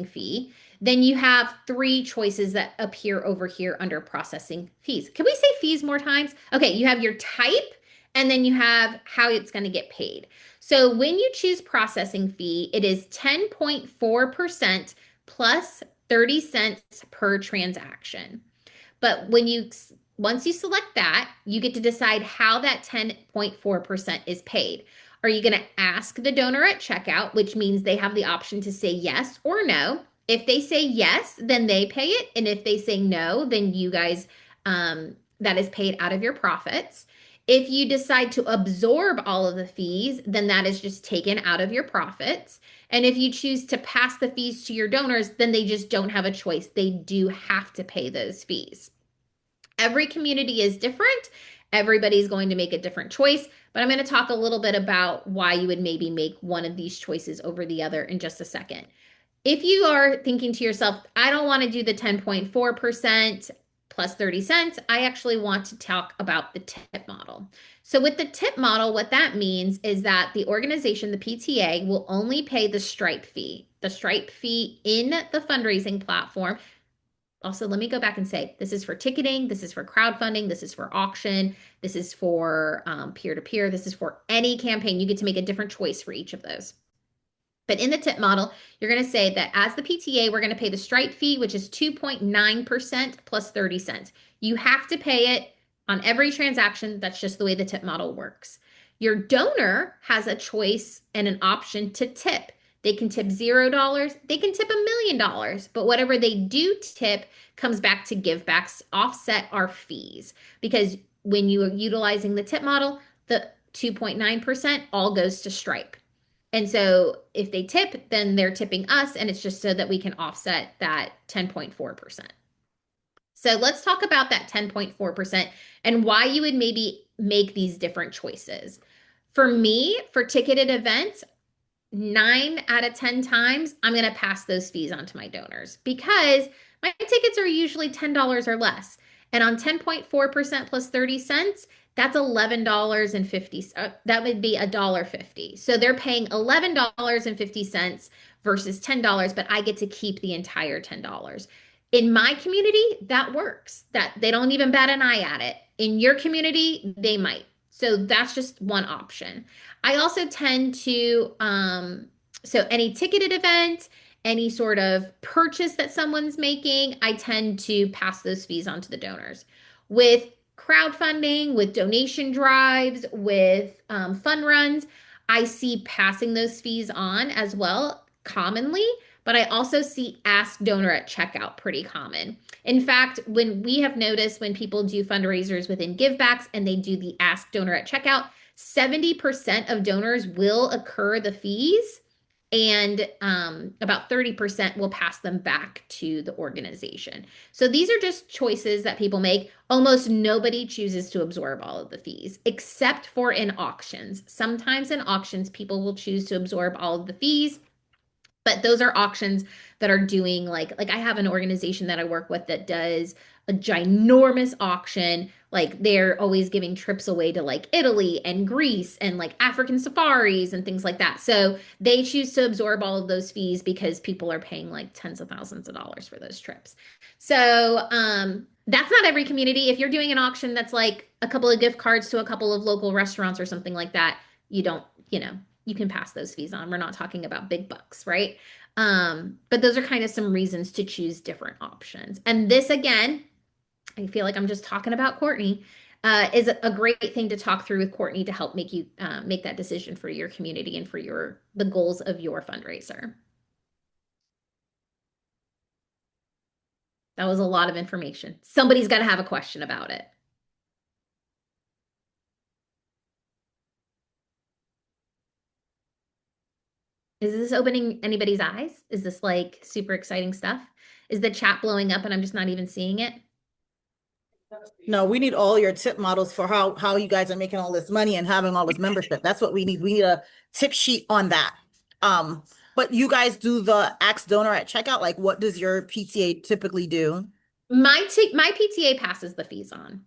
fee, then you have three choices that appear over here under processing fees. Can we say fees more times? Okay, you have your type and then you have how it's going to get paid. So when you choose processing fee, it is 10.4% plus 30 cents per transaction. But once you select that, you get to decide how that 10.4% is paid. Are you going to ask the donor at checkout, which means they have the option to say yes or no? If they say yes, then they pay it. And if they say no, then you guys, that is paid out of your profits. If you decide to absorb all of the fees, then that is just taken out of your profits. And if you choose to pass the fees to your donors, then they just don't have a choice. They do have to pay those fees. Every community is different. Everybody's going to make a different choice, but I'm going to talk a little bit about why you would maybe make one of these choices over the other in just a second. If you are thinking to yourself, I don't want to do the 10.4% plus 30 cents, I actually want to talk about the tip model. So, with the tip model, what that means is that the organization, the PTA, will only pay the Stripe fee. The Stripe fee in the fundraising platform. Also, let me go back and say this is for ticketing, this is for crowdfunding, this is for auction, this is for peer to peer, this is for any campaign. You get to make a different choice for each of those. But in the tip model, you're going to say that as the PTA, we're going to pay the Stripe fee, which is 2.9% plus 30 cents. You have to pay it on every transaction. That's just the way the tip model works. Your donor has a choice and an option to tip. They can tip $0, they can tip $1,000,000, but whatever they do tip comes back to Givebacks, offset our fees. Because when you are utilizing the tip model, the 2.9% all goes to Stripe. And so if they tip, then they're tipping us, and it's just so that we can offset that 10.4%. So let's talk about that 10.4% and why you would maybe make these different choices. For me, for ticketed events, 9 out of 10 times, I'm going to pass those fees on to my donors because my tickets are usually $10 or less. And on 10.4% plus 30 cents, that's $11.50. That would be $1.50. So they're paying $11.50 versus $10, but I get to keep the entire $10. In my community, that works. That they don't even bat an eye at it. In your community, they might. So that's just one option. I also tend to, so any ticketed event, any sort of purchase that someone's making, I tend to pass those fees on to the donors. With crowdfunding, with donation drives, with fund runs, I see passing those fees on as well commonly, but I also see ask donor at checkout pretty common. In fact, when we have noticed when people do fundraisers within Givebacks and they do the ask donor at checkout, 70% of donors will occur the fees and about 30% will pass them back to the organization. So these are just choices that people make. Almost nobody chooses to absorb all of the fees, except for in auctions. Sometimes in auctions, people will choose to absorb all of the fees. But those are auctions that are doing like I have an organization that I work with that does a ginormous auction. Like they're always giving trips away to like Italy and Greece and like African safaris and things like that. So they choose to absorb all of those fees because people are paying like tens of thousands of dollars for those trips. So that's not every community. If you're doing an auction that's like a couple of gift cards to a couple of local restaurants or something like that, you don't, you can pass those fees on. We're not talking about big bucks, right? But those are kind of some reasons to choose different options. And this, again, I feel like I'm just talking about Courtney, is a great thing to talk through with Courtney to help make you make that decision for your community and for the goals of your fundraiser. That was a lot of information. Somebody's got to have a question about it. Is this opening anybody's eyes? Is this like super exciting stuff? Is the chat blowing up and I'm just not even seeing it? No, we need all your tip models for how you guys are making all this money and having all this membership. That's what we need. We need a tip sheet on that. But you guys do the Ask Donor at checkout. Like, what does your PTA typically do? My PTA passes the fees on.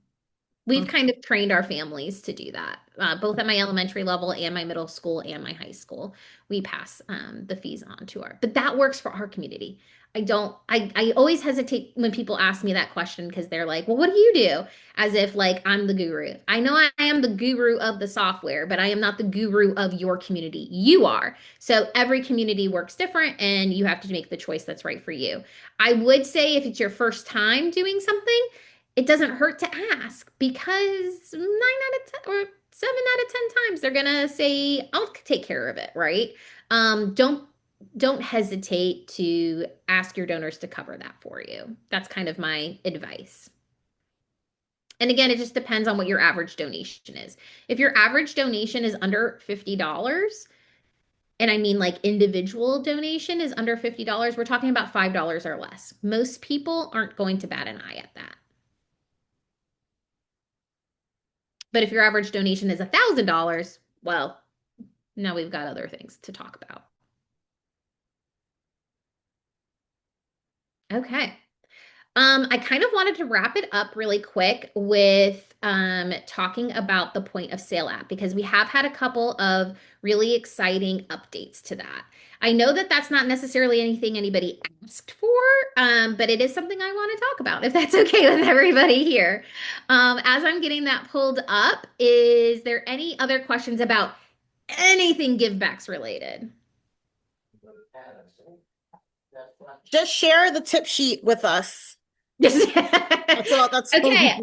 We've Okay. kind of trained our families to do that, both at my elementary level and my middle school and my high school. We pass the fees on to but that works for our community. I always hesitate when people ask me that question because they're like, well, what do you do? As if like I'm the guru. I know I am the guru of the software, but I am not the guru of your community. You are. So every community works different and you have to make the choice that's right for you. I would say if it's your first time doing something, it doesn't hurt to ask because 9 out of 10 or 7 out of 10 times they're gonna say, I'll take care of it, right? Don't hesitate to ask your donors to cover that for you. That's kind of my advice. And again, it just depends on what your average donation is. If your average donation is under $50, and I mean like individual donation is under $50, we're talking about $5 or less. Most people aren't going to bat an eye at that. But if your average donation is $1,000, well, now we've got other things to talk about. Okay. I kind of wanted to wrap it up really quick with talking about the point of sale app because we have had a couple of really exciting updates to that. I know that that's not necessarily anything anybody asked for, but it is something I want to talk about if that's okay with everybody here. As I'm getting that pulled up, is there any other questions about anything givebacks related? Just share the tip sheet with us. That's all. That's all. okay.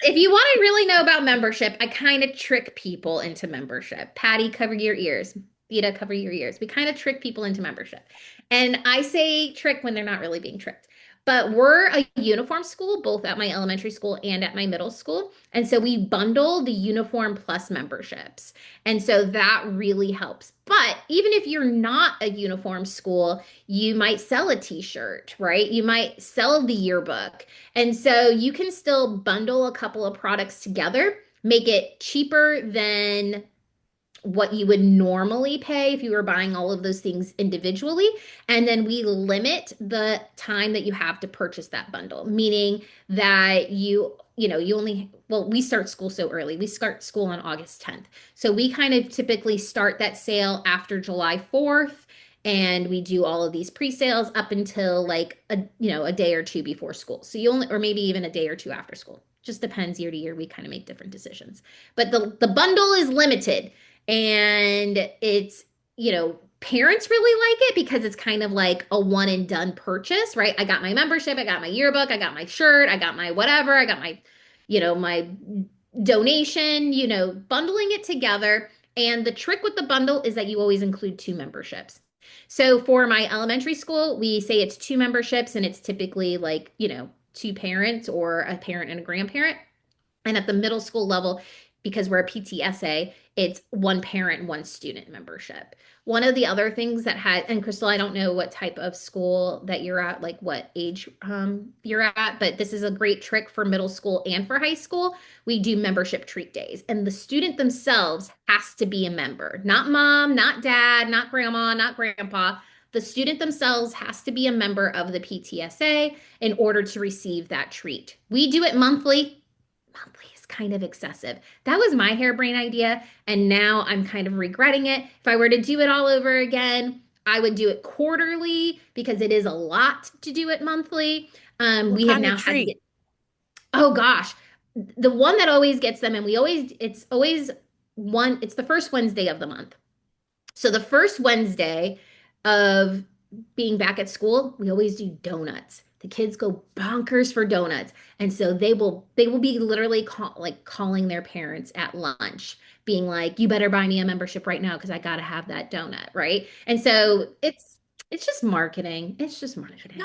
If you want to really know about membership, I kind of trick people into membership. Patty, cover your ears. Vita, cover your ears. We kind of trick people into membership. And I say trick when they're not really being tricked. But we're a uniform school, both at my elementary school and at my middle school. And so we bundle the uniform plus memberships. And so that really helps. But even if you're not a uniform school, you might sell a t-shirt, right? You might sell the yearbook. And so you can still bundle a couple of products together, make it cheaper than what you would normally pay if you were buying all of those things individually. And then we limit the time that you have to purchase that bundle, meaning that you only, well, we start school so early. We start school on August 10th. So we kind of typically start that sale after July 4th. And we do all of these pre-sales up until like a day or two before school. So you only, or maybe even a day or two after school. Just depends year to year. We kind of make different decisions. But the bundle is limited, and it's, parents really like it because it's kind of like a one and done purchase, right? I got my membership, I got my yearbook, I got my shirt, I got my whatever, I got my donation, bundling it together. And the trick with the bundle is that you always include two memberships. So for my elementary school, we say it's two memberships, and it's typically like, two parents or a parent and a grandparent. And at the middle school level, because we're a PTSA, it's one parent, one student membership. One of the other things that had, and Crystal, I don't know what type of school that you're at, like what age you're at, but this is a great trick for middle school and for high school. We do membership treat days, and the student themselves has to be a member, not mom, not dad, not grandma, not grandpa. The student themselves has to be a member of the PTSA in order to receive that treat. We do it monthly. Monthly is kind of excessive. That was my harebrained idea, and now I'm kind of regretting it. If I were to do it all over again, I would do it quarterly because it is a lot to do it monthly. What We have kind of now had to treat? get, oh gosh, the one that always gets them, and it's always it's the first Wednesday of the month. So the first Wednesday of being back at school, we always do donuts. The kids go bonkers for donuts. And so they will be literally calling their parents at lunch, being like, "You better buy me a membership right now because I got to have that donut," right? And so it's just marketing. It's just No, marketing.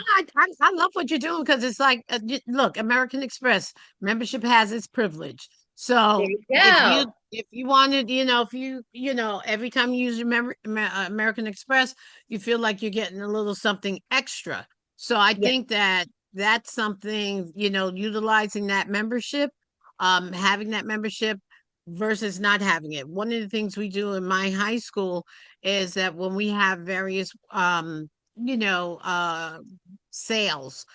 I love what you're doing because it's like, look, American Express membership has its privilege. There So you go. if you wanted, if every time you use your American Express, you feel like you're getting a little something extra. So I Yeah. think that that's something, utilizing that membership, having that membership versus not having it. One of the things we do in my high school is that when we have various you know, sales.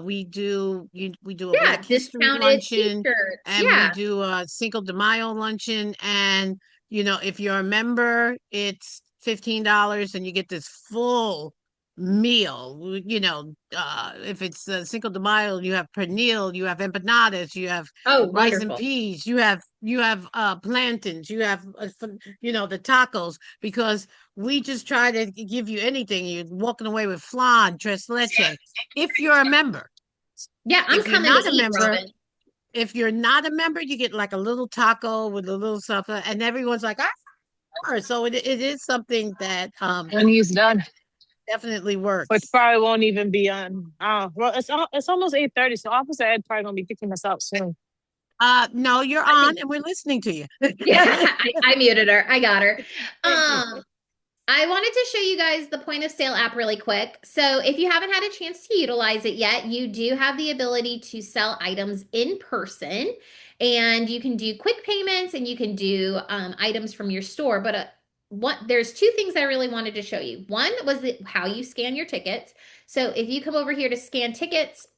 We do a Yeah. Black History Discounted luncheon, t-shirts. and we Yeah. do a Cinco de Mayo luncheon. And if you're a member, it's $15, and you get this full meal. If it's Cinco de Mayo, you have pernil, you have empanadas, you have Oh, rice and wonderful. peas, you have plantains, you have the tacos, because we just try to give you anything. You're walking away with flan, tres leche, if you're a member. Yeah, I'm If you're coming to not a eat, member, Robin. you get like a little taco with a little something, and everyone's like, so it is something that When he's done, definitely which works. probably won't even be on. Well, it's almost 8:30, so Officer Ed probably gonna be picking us up soon. No, you're I on think, and we're listening to you. yeah, I muted her. I got her. Thank you. I wanted to show you guys the point of sale app really quick. So if you haven't had a chance to utilize it yet, you do have the ability to sell items in person, and you can do quick payments, and you can do items from your store. But there's two things I really wanted to show you. One was how you scan your tickets. So if you come over here to scan tickets,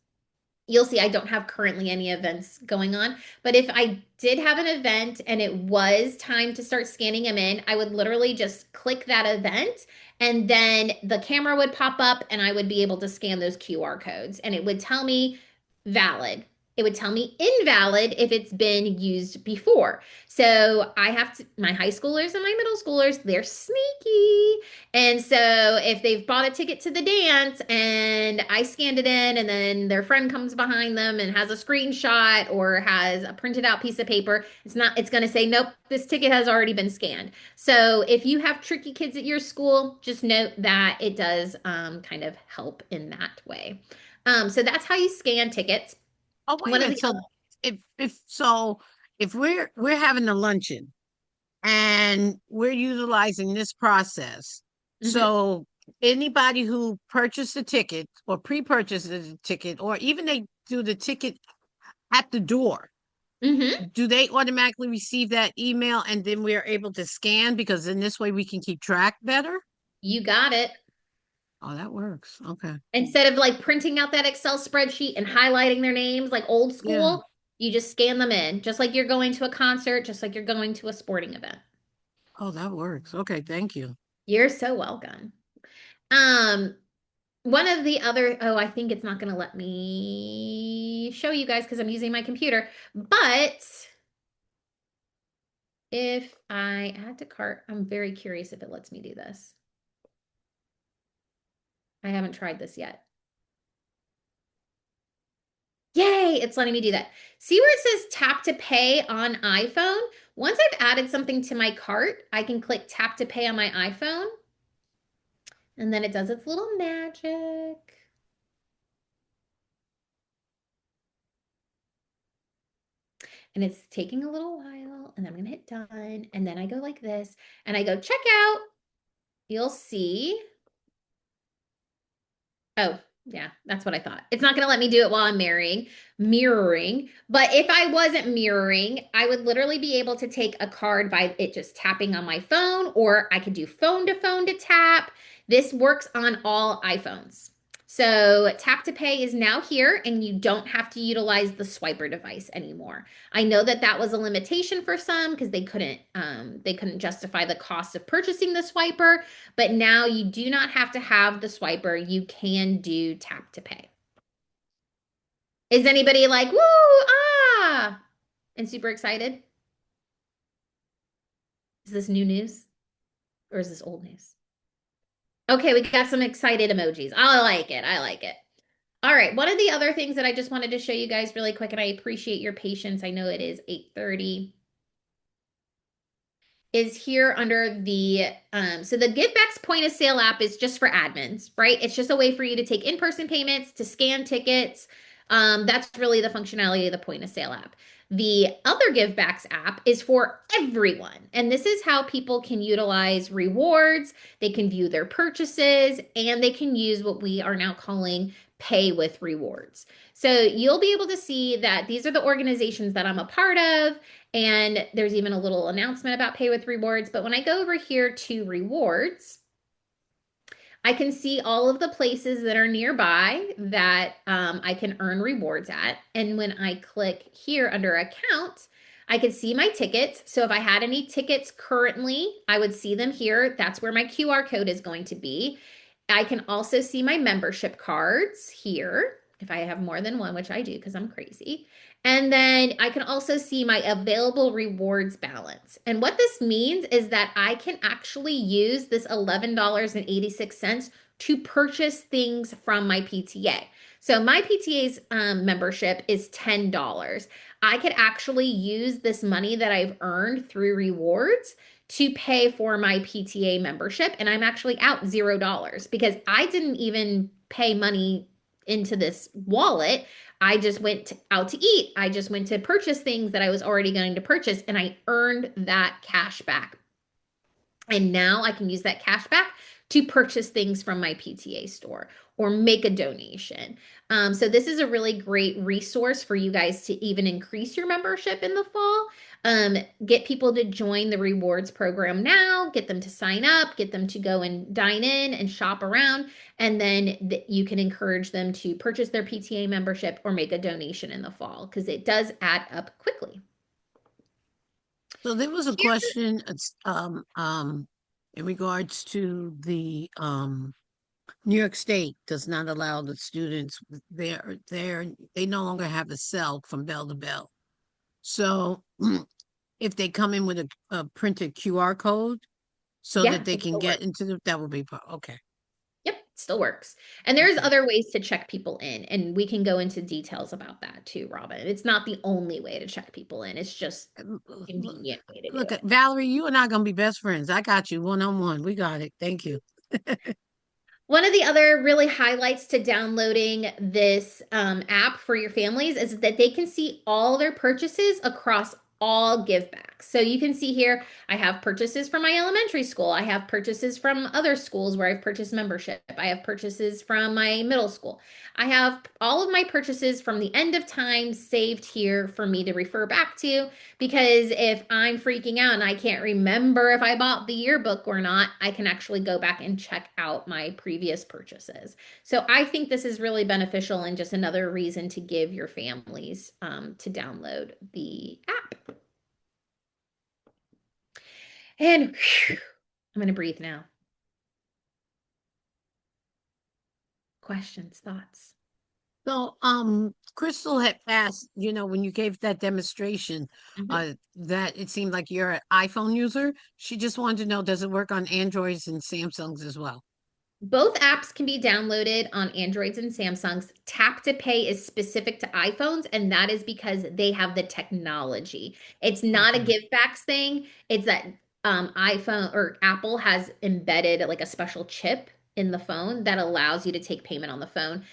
you'll see I don't have currently any events going on. But if I did have an event and it was time to start scanning them in, I would literally just click that event, and then the camera would pop up and I would be able to scan those QR codes, and it would tell me valid. It would tell me invalid if it's been used before. So my high schoolers and my middle schoolers, they're sneaky. And so if they've bought a ticket to the dance and I scanned it in, and then their friend comes behind them and has a screenshot or has a printed out piece of paper, it's going to say, nope, this ticket has already been scanned. So if you have tricky kids at your school, just note that it does kind of help in that way. So that's how you scan tickets. Oh, wait a One of minute. the So if we're having a luncheon and we're utilizing this process, Mhm. so anybody who purchased a ticket or pre-purchased a ticket, or even they do the ticket at the door, Mhm. do they automatically receive that email and then we're able to scan, because in this way we can keep track better? You got it. Oh, that works. Okay. Instead of like printing out that Excel spreadsheet and highlighting their names like old Yeah. school, you just scan them in, just like you're going to a concert, just like you're going to a sporting event. Oh, that works. Okay, thank you. You're so welcome. One of the other, oh, I think it's not going to let me show you guys because I'm using my computer. But if I add to cart, I'm very curious if it lets me do this. I haven't tried this yet. Yay, it's letting me do that. See where it says tap to pay on iPhone? Once I've added something to my cart, I can click tap to pay on my iPhone. And then it does its little magic. And it's taking a little while, and I'm gonna hit done, and then I go like this, and I go check out. You'll see. Oh, yeah, that's what I thought. It's not gonna let me do it while I'm mirroring. But if I wasn't mirroring, I would literally be able to take a card by it just tapping on my phone, or I could do phone to tap. This works on all iPhones. So tap to pay is now here, and you don't have to utilize the swiper device anymore. I know that that was a limitation for some because they couldn't justify the cost of purchasing the swiper, but now you do not have to have the swiper. You can do tap to pay. Is anybody like, woo, ah, and super excited? Is this new news or is this old news? Okay, we got some excited emojis. I like it. I like it. All right, one of the other things that I just wanted to show you guys really quick, and I appreciate your patience. I know it is 8:30. Is here under the so the Givebacks point of sale app is just for admins, right? It's just a way for you to take in-person payments, to scan tickets. That's really the functionality of the point of sale app. The other Givebacks app is for everyone, and this is how people can utilize rewards. They can view their purchases, and they can use what we are now calling pay with rewards. So you'll be able to see that these are the organizations that I'm a part of. And there's even a little announcement about pay with rewards. But when I go over here to rewards, I can see all of the places that are nearby that I can earn rewards at. And when I click here under account, I can see my tickets. So if I had any tickets currently, I would see them here. That's where my QR code is going to be. I can also see my membership cards here if I have more than one, which I do because I'm crazy. And then I can also see my available rewards balance. And what this means is that I can actually use this $11.86 to purchase things from my PTA. So my PTA's membership is $10. I could actually use this money that I've earned through rewards to pay for my PTA membership, and I'm actually out $0 because I didn't even pay money into this wallet. I just went out to eat. I just went to purchase things that I was already going to purchase, and I earned that cash back. And now I can use that cash back to purchase things from my PTA store or make a donation. So this is a really great resource for you guys to even increase your membership in the fall. Get people to join the rewards program now, get them to sign up, get them to go and dine in and shop around, and then you can encourage them to purchase their PTA membership or make a donation in the fall because it does add up quickly. So there was a question, in regards to the New York State does not allow the students they no longer have a cell from bell to bell. So if they come in with a printed QR code so Yeah, that they it can still get works. into that would be okay. Yep, still works. And there's Okay. other ways to check people in, and we can go into details about that too, Robin. It's not the only way to check people in. It's just a convenient way to do Look at it. Valerie, you and I gonna be best friends. I got you one on one. We got it. Thank you. One of the other really highlights to downloading this app for your families is that they can see all their purchases across all givebacks. So you can see here, I have purchases from my elementary school. I have purchases from other schools where I've purchased membership. I have purchases from my middle school. I have all of my purchases from the end of time saved here for me to refer back to. Because if I'm freaking out and I can't remember if I bought the yearbook or not, I can actually go back and check out my previous purchases. So I think this is really beneficial and just another reason to give your families to download the app. And whew, I'm going to breathe now. Questions, thoughts? So, Crystal had asked, when you gave that demonstration, Mhm. that it seemed like you're an iPhone user. She just wanted to know, does it work on Androids and Samsungs as well? Both apps can be downloaded on Androids and Samsungs. Tap to Pay is specific to iPhones, and that is because they have the technology. It's not a Okay. givebacks thing. It's that iPhone or Apple has embedded like a special chip in the phone that allows you to take payment on the phone.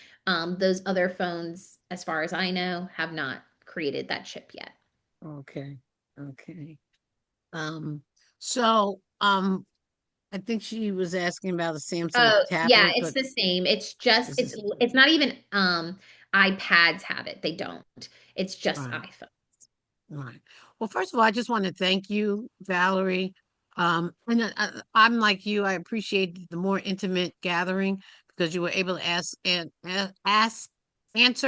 Those other phones, as far as I know, have not created that chip yet. Okay. Okay. Um, so, I think she was asking about a Samsung Oh, yeah, tablet, it's but the same. It's just this is it's not even iPads have it. They don't. It's just right. iPhone. Right. Well, first of all, I just want to thank you, Valerie. And I'm like you. I appreciate the more intimate gathering because you were able to answer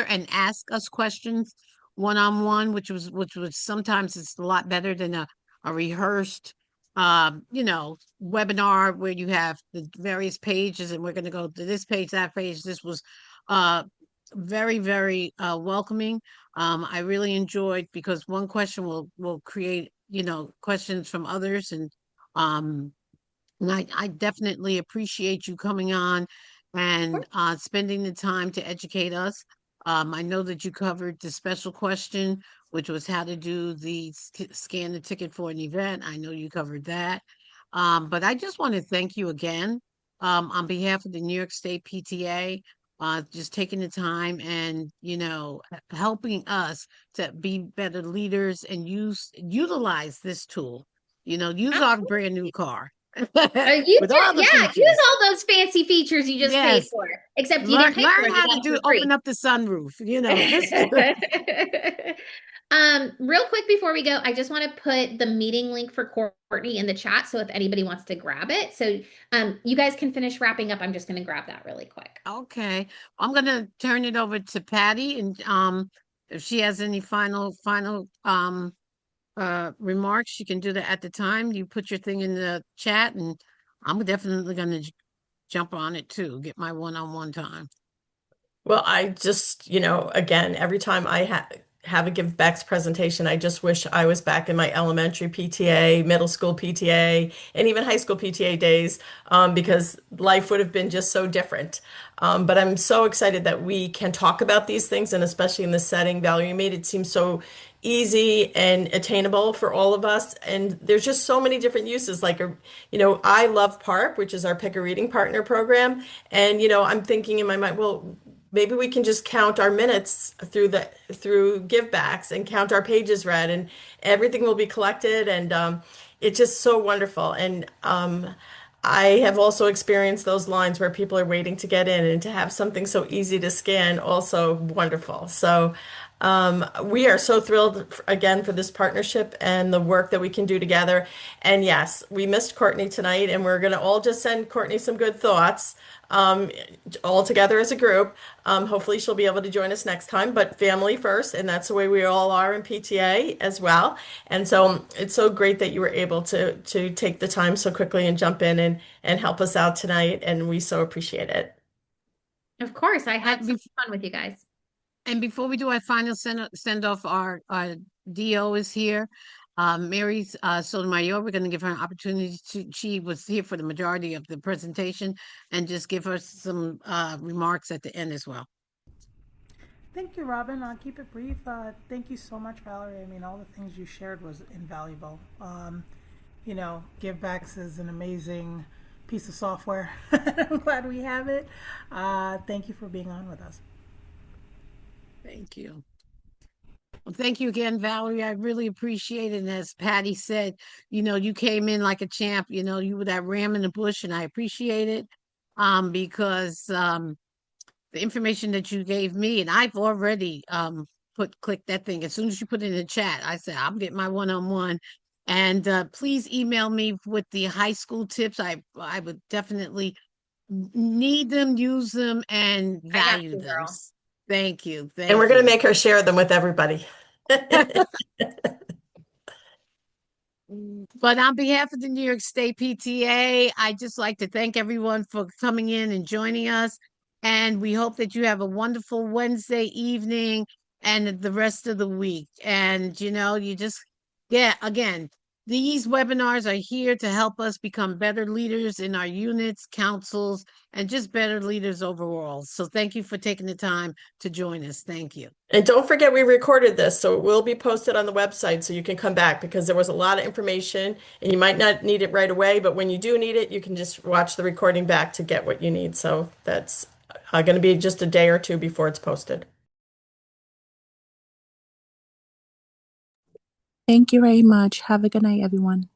and ask us questions one on one, which was sometimes it's a lot better than a rehearsed, webinar where you have the various pages and we're going to go to this page, that page. This was uh very, very welcoming. I really enjoyed because one question will create, questions from others, um, and I definitely appreciate you coming on and spending the time to educate us. I know that you covered the special question, which was how to do the scan the ticket for an event. I know you covered that. But I just want to thank you again, on behalf of the New York State PTA, just taking the time and, helping us to be better leaders and utilize this tool. Use our brand new car. You With too, all the yeah, use features. all those fancy features you just paid Yes. for. Except you Learn didn't pay for learn them, you how got to them for open free. up the sunroof, just Real quick before we go, I just want to put the meeting link for Courtney in the chat. So if anybody wants to grab it, so you guys can finish wrapping up. I'm just going to grab that really quick. Okay. I'm gonna turn it over to Patty and if she has any final remarks, she can do that at the time. You put your thing in the chat and I'm definitely gonna jump on it too, get my one-on-one time. Well, I just, again, every time I have a Givebacks presentation, I just wish I was back in my elementary PTA, middle school PTA, and even high school PTA days, because life would have been just so different. But I'm so excited that we can talk about these things, and especially in this setting, Valerie, you made it seem so easy and attainable for all of us. And there's just so many different uses. Like, I love PARP, which is our Pick a Reading Partner program. And, I'm thinking in my mind, well, maybe we can just count our minutes through givebacks and count our pages read, and everything will be collected, and it's just so wonderful. And I have also experienced those lines where people are waiting to get in, and to have something so easy to scan, also wonderful. So we are so thrilled again for this partnership and the work that we can do together. And yes, we missed Courtney tonight, and we're going to all just send Courtney some good thoughts, um, all together as a group. Hopefully, she'll be able to join us next time, but family first, and that's the way we all are in PTA as well. And so it's so great that you were able to take the time so quickly and jump in and help us out tonight, and we so appreciate it. Of course, I had And, some bef- fun with you guys. and before we do our final send off, our DO is here. Mary's Sotomayor, we're going to give her an opportunity she was here for the majority of the presentation and just give her some remarks at the end as well. Thank you, Robin. I'll keep it brief. Thank you so much, Valerie. I mean, all the things you shared was invaluable. Givebacks is an amazing piece of software. I'm glad we have it. Thank you for being on with us. Thank you. Well, thank you again, Valerie. I really appreciate it. And as Patty said, you came in like a champ. You were that ram in the bush, and I appreciate it. Because the information that you gave me, and I've already clicked that thing. As soon as you put it in the chat, I said I'm getting my one-on-one. And please email me with the high school tips. I would definitely need them, use them, and I got value you, them. girl. Thank you. And we're Thank going to you. make her share them with everybody. But on behalf of the New York State PTA, I just like to thank everyone for coming in and joining us. And we hope that you have a wonderful Wednesday evening and the rest of the week. And, you just, yeah, again, these webinars are here to help us become better leaders in our units, councils, and just better leaders overall. So thank you for taking the time to join us. Thank you. And don't forget, we recorded this, so it will be posted on the website so you can come back because there was a lot of information and you might not need it right away, but when you do need it, you can just watch the recording back to get what you need. So that's going to be just a day or two before it's posted. Thank you very much. Have a good night, everyone.